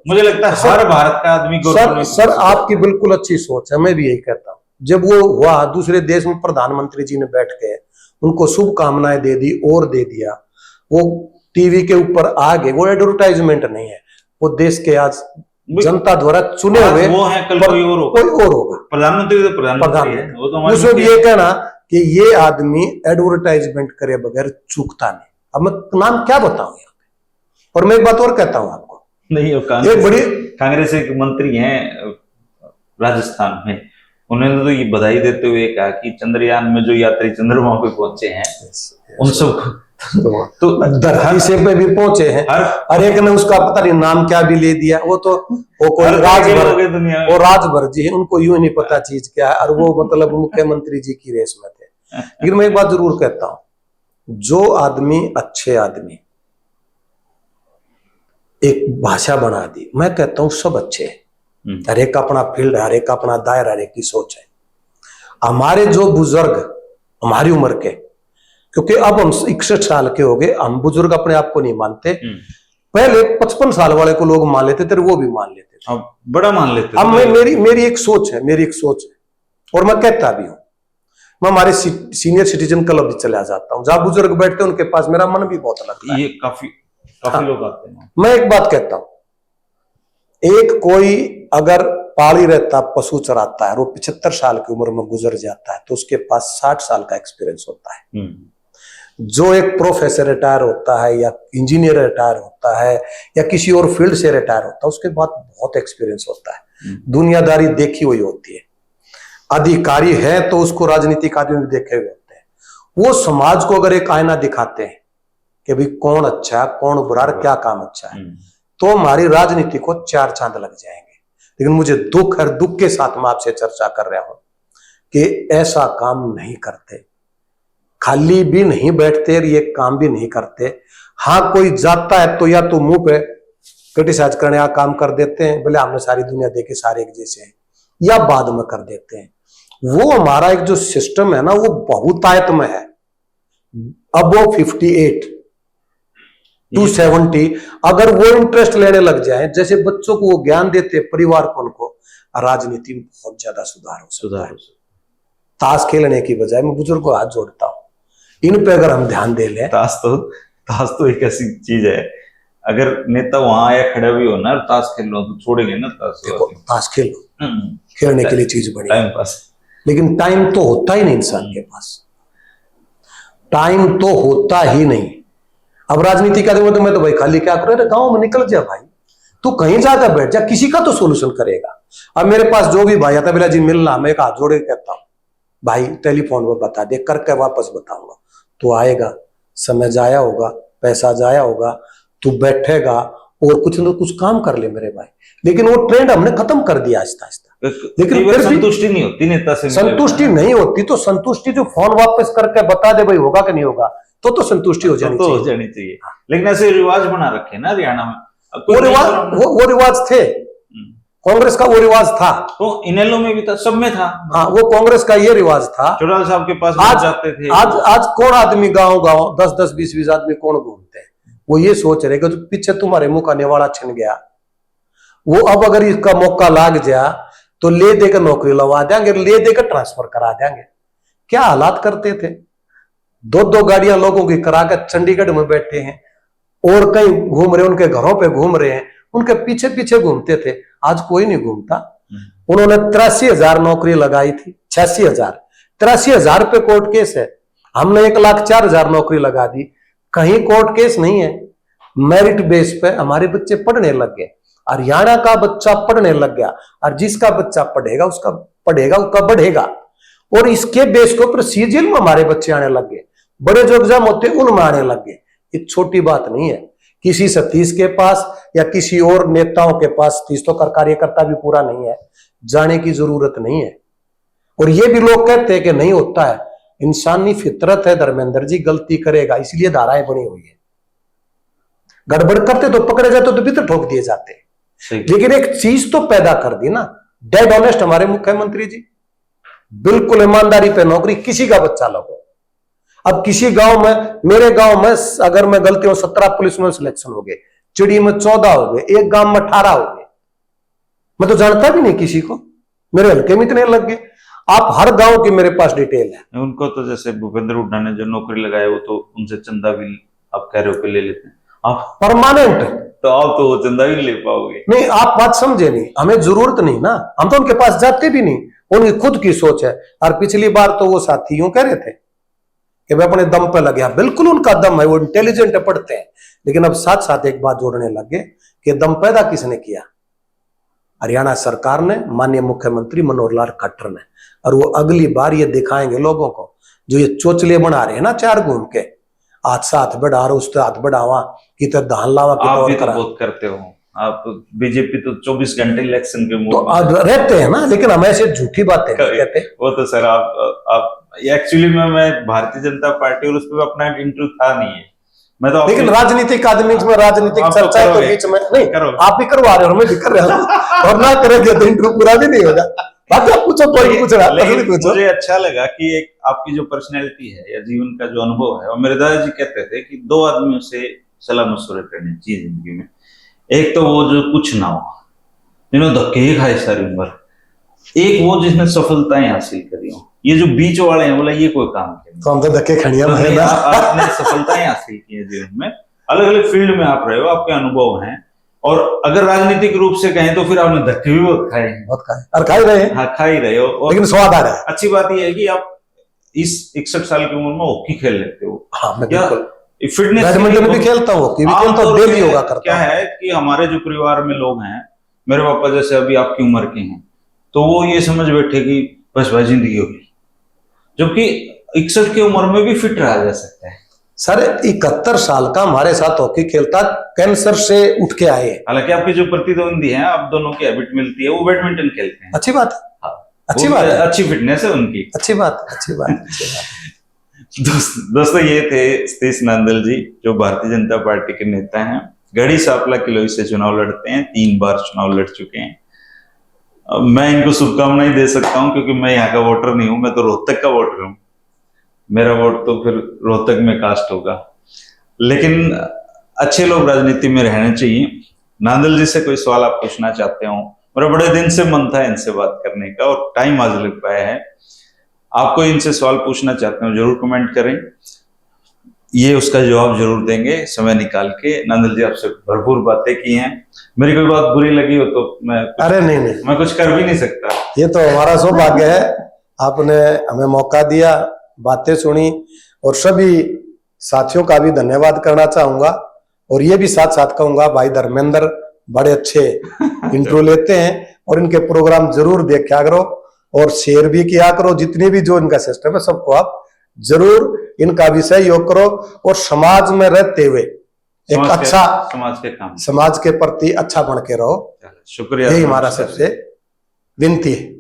मुझे लगता है हर भारत का आदमी सर आपकी बिल्कुल अच्छी सोच है, मैं भी यही कहता हूँ। जब वो हुआ दूसरे देश में, प्रधानमंत्री जी ने बैठ के उनको शुभकामनाएं दे दी और दे दिया, वो टीवी के ऊपर आ गए, वो एडवर्टाइजमेंट नहीं है, वो देश के आज जनता द्वारा चुने हुए वो है, कल कोई और होगा प्रधानमंत्री, तो प्रधानमंत्री है, वो तो उसमें भी ये कहना कि ये आदमी एडवर्टाइजमेंट करे बगैर चूकता नहीं। अब मैं नाम क्या बताऊं यहाँ पे। और मैं एक बात और कहता हूं आपको, नहीं एक बड़ी कांग्रेस एक मंत्री हैं राजस्थान में, उन्होंने तो ये बधाई देते हुए कहा कि चंद्रयान में जो यात्री चंद्रमा पे पहुंचे हैं उन सबको तो धरती से पे भी पहुंचे हैं, हर एक ने उसका पता नहीं नाम क्या भी ले दिया। वो तो वो कोई राजभर जी है, उनको यूं नहीं पता चीज क्या है, और वो मतलब मुख्यमंत्री जी की रेस में थे। लेकिन मैं एक बात जरूर कहता हूं, जो आदमी अच्छे आदमी एक भाषा बना दी, मैं कहता हूं सब अच्छे हैं, हर एक का अपना फील्ड है, हर एक का अपना दायरा, हर एक की सोच है। हमारे जो बुजुर्ग हमारी उम्र के, क्योंकि अब हम 61 साल के हो गए, हम बुजुर्ग अपने आप को नहीं मानते। पहले 55 साल वाले को लोग मान लेते थे, वो भी मान लेते थे, अब बड़ा मान लेते थे। अब मेरी एक सोच है, मेरी एक सोच है, और मैं कहता भी हूं। मैं हमारे सीनियर सिटीजन क्लब भी चला जाता हूं, जहां बुजुर्ग बैठते हैं उनके पास मेरा मन भी बहुत लगता है, ये काफी लोग आते हैं। मैं एक बात कहता हूं, एक कोई अगर पाली रहता पशु चराता है और वो 75 साल की उम्र में गुजर जाता है तो उसके पास 60 साल का एक्सपीरियंस होता है। जो एक प्रोफेसर रिटायर होता है या इंजीनियर रिटायर होता है या किसी और फील्ड से रिटायर होता है, उसके बाद बहुत एक्सपीरियंस होता है, दुनियादारी देखी हुई होती है। अधिकारी है तो उसको राजनीतिक आदमी भी देखे हुए होते हैं। वो समाज को अगर एक आईना दिखाते हैं कि भाई कौन अच्छा कौन बुरा, क्या काम अच्छा है, तो हमारी राजनीति को 4 चांद लग जाएंगे। लेकिन मुझे दुख है, दुख के साथ मैं आपसे चर्चा कर रहा हूं कि ऐसा काम नहीं करते, खाली भी नहीं बैठते, ये काम भी नहीं करते। हाँ, कोई जाता है तो या तो मुंह पे क्रिटिसाइज करने का काम कर देते हैं, बोले हमने सारी दुनिया देखी सारे एक जैसे हैं, या बाद में कर देते हैं। वो हमारा एक जो सिस्टम है ना, वो बहुतायत में है। अब वो 58 to 70 अगर वो इंटरेस्ट लेने लग जाए, जैसे बच्चों को वो ज्ञान देते परिवार को, उनको राजनीति में बहुत ज्यादा सुधार हो सकता है। ताश खेलने की बजाय मैं बुजुर्ग को हाथ जोड़ता हूं, इन पे अगर हम ध्यान दे लें। ताश तो एक ऐसी चीज है, अगर नेता वहां आया खड़ा भी हो ना, ताश खेल लो तो छोड़ेंगे ना ताश खेलो, खेलने के लिए चीज बड़ी टाइम पास, लेकिन टाइम तो होता ही नहीं इंसान के पास, टाइम तो होता ही नहीं। अब राजनीति का तो मैं तो भाई खाली क्या करो, गांव में निकल जा भाई, तू कहीं जाकर बैठ जा, किसी का तो सोल्यूशन करेगा। अब मेरे पास जो भी भाई आता, बिला जी मिलना, मैं एक हाथ जोड़ के कहता हूं भाई टेलीफोन पर बता दे, करके वापस बताऊंगा। तो आएगा, समय जाया होगा, पैसा जाया होगा, तू बैठेगा और कुछ ना कुछ काम कर ले मेरे भाई। लेकिन वो ट्रेंड हमने खत्म कर दिया आहिस्ता आहिस्ता। लेकिन फिर संतुष्टि नहीं होती नेता से, संतुष्टि नहीं होती तो संतुष्टि जो फोन वापस करके बता दे भाई होगा कि नहीं होगा, तो संतुष्टि हो जानी चाहिए। लेकिन ऐसे रिवाज बना रखे ना हरियाणा में, वो रिवाज थे, कांग्रेस का वो रिवाज था, तो इनेलो में भी था, सब में था। हाँ, वो कांग्रेस का ये रिवाज था। चौटाला साहब के पास आज जाते थे। आज कौन आदमी गांव 10-10 20-20 आदमी कौन घूमते हैं? वो ये सोच रहे कि जो पीछे तुम्हारे मुंह का नेवाड़ा छिन गया, वो अब अगर इसका मौका लाग जा तो ले देकर नौकरी लगा देंगे, ले देकर ट्रांसफर करा देंगे। क्या हालात करते थे, 2-2 गाड़ियां लोगों की करा कर चंडीगढ़ में बैठे हैं और कहीं घूम रहे, उनके घरों पे घूम रहे हैं, उनके पीछे पीछे घूमते थे। आज कोई नहीं घूमता। उन्होंने 83,000 नौकरी लगाई थी, 86,000, 83,000 पे कोर्ट केस है। हमने 1,04,000 नौकरी लगा दी, कहीं कोर्ट केस नहीं है। मेरिट बेस पे हमारे बच्चे पढ़ने लग गए। हरियाणा का बच्चा पढ़ने लग गया, और जिसका बच्चा पढ़ेगा उसका बढ़ेगा। और इसके बेस के ऊपर सीजीएल में हमारे बच्चे आने लग गए, बड़े जो एग्जाम होते हैं उनमें आने लग गए। ये छोटी बात नहीं है। किसी सतीश के पास या किसी और नेताओं के पास, सतीश तो कार्यकर्ता भी पूरा नहीं है, जाने की जरूरत नहीं है। और ये भी लोग कहते हैं कि नहीं होता है, इंसानी फितरत है धर्मेंद्र जी, गलती करेगा, इसलिए धाराएं बनी हुई है। गड़बड़ करते तो पकड़े जाते तो भीतर ठोक दिए जाते। लेकिन एक चीज तो पैदा कर दी ना, डेड ऑनेस्ट हमारे मुख्यमंत्री जी, बिल्कुल ईमानदारी पे नौकरी, किसी का बच्चा लगो। अब किसी गांव में, मेरे गांव में अगर मैं गलती हूं 17 पुलिस में सिलेक्शन हो गए, चिड़ी में 14 हो गए, एक गांव में 18 हो गए। मैं तो जानता भी नहीं किसी को, मेरे हल्के में इतने लग गए। आप हर गांव की मेरे पास डिटेल है। उनको तो जैसे भूपेंद्र हुड्डा ने जो नौकरी लगाई, वो तो उनसे चंदा भी आप कह रहे हो कि ले लेते हैं आप परमानेंट, तो आप तो वो चंदा भी ले पाओगे नहीं। आप बात समझे नहीं, हमें जरूरत नहीं ना, हम तो उनके पास जाते भी नहीं, उनकी खुद की सोच है। और पिछली बार तो वो साथी यूं कह रहे थे कि मैं अपने दम पे लगे, बिल्कुल उनका दम है, वो इंटेलिजेंट पढ़ते हैं। लेकिन अब साथ साथ एक बात जोड़ने लगे कि दम पैदा किसने किया? हरियाणा सरकार ने, माननीय मुख्यमंत्री मनोहर लाल खट्टर ने। और वो अगली बार ये दिखाएंगे लोगों को, जो ये चोचले बना रहे हैं ना चार घूम के, हाथ से हाथ बढ़ा रहे, उससे हाथ बढ़ावा कि तो धान लावा कि आप भी तो बहुत करते हो। आप बीजेपी तो 24 घंटे इलेक्शन के मूड तो रहते हैं ना, लेकिन हम ऐसे झूठी बातें कहते। वो तो सर आप एक्चुअली में मैं भारतीय जनता पार्टी और उस पर अपना इंटरव्यू था नहीं है, मैं तो लेकिन राजनीतिक आदमी में राजनीतिक चर्चा तो बीच में नहीं करो, आप भी करवा रहे हो, मैं भी कर रहा हूँ। और ना करेंगे तो इंटरव्यू पूरा भी नहीं होगा। बाकी आप पूछो, कोई पूछ रहा है। मुझे अच्छा लगा कि एक आपकी जो पर्सनैलिटी है या जीवन का जो अनुभव है, और मेरे दादाजी कहते थे कि 2 आदमियों से सलाह मशवरे करनी चाहिए जिंदगी में। एक तो वो जो कुछ ना हो, जिन्होंने धक्के खाए सारी उम्र, एक वो जिसने सफलताएं हासिल करी हो। ये जो बीच वाले हैं, बोला ये कोई काम नहीं, तो हम तो धक्के खड़िया तो आपने सफलताएं हासिल की है जीवन में, अलग अलग फील्ड में आप रहे हो, आपके अनुभव हैं। और अगर राजनीतिक रूप से कहें तो फिर आपने धक्के भी बहुत खाए हैं, बहुत खाए और खा ही रहे हैं। हाँ, खा ही रहे हो, लेकिन स्वाद आ रहा है। अच्छी बात यह है कि आप इस 61 साल की उम्र में हॉकी खेल लेते हो। हाँ, मैं बिल्कुल फिटनेस बैडमिंटन भी खेलता हूँ, हॉकी भी खेलता हूँ, डेली योगा करता हूँ। क्या है कि हमारे जो परिवार में लोग हैं, मेरे पापा जैसे अभी आपकी उम्र के हैं, तो वो ये समझ बैठे कि बस भाई जिंदगी होगी, जबकि 61 की उम्र में भी फिट रहा जा सकता है। सर 71 साल का हमारे साथ हॉकी खेलता, कैंसर से उठ के आए। हालांकि आपके जो प्रतिद्वंदी हैं, आप दोनों की हैबिट मिलती है, वो बैडमिंटन खेलते हैं। अच्छी बात है, हाँ, अच्छी बात है, अच्छी फिटनेस है उनकी, अच्छी बात, अच्छी बात, अच्छी बात। दोस्तों ये थे सतीश नांदल जी, जो भारतीय जनता पार्टी के नेता हैं। गढ़ी सांपला किलोई से चुनाव लड़ते हैं, 3 बार चुनाव लड़ चुके हैं। मैं इनको शुभकामनाएं दे सकता हूं क्योंकि मैं यहाँ का वोटर नहीं हूं, मैं तो रोहतक का वोटर हूं। मेरा वोट तो फिर रोहतक में कास्ट होगा। लेकिन अच्छे लोग राजनीति में रहने चाहिए। नांदल जी से कोई सवाल आप पूछना चाहते हो? मेरा बड़े दिन से मन था इनसे बात करने का और टाइम आज लग पाया है। आपको इनसे सवाल पूछना चाहते हो, जरूर कमेंट करें, ये उसका जवाब जरूर देंगे समय निकाल के। नांदल जी आपसे भरपूर बातें की हैं, मेरी कोई बात बुरी लगी हो तो अरे नहीं, मैं कुछ कर भी नहीं सकता। ये तो हमारा सौभाग्य है, आपने हमें मौका दिया, बातें सुनी। और सभी साथियों का भी धन्यवाद करना चाहूंगा। और ये भी साथ साथ कहूंगा, भाई धर्मेंद्र बड़े अच्छे इंट्रो लेते हैं और इनके प्रोग्राम जरूर देखा करो और शेयर भी किया करो। जितनी भी जो इनका सिस्टम है सबको आप जरूर इनका भी सहयोग करो और समाज में रहते हुए एक अच्छा समाज के प्रति अच्छा बन के रहो। शुक्रिया, यही हमारा सबसे विनती है।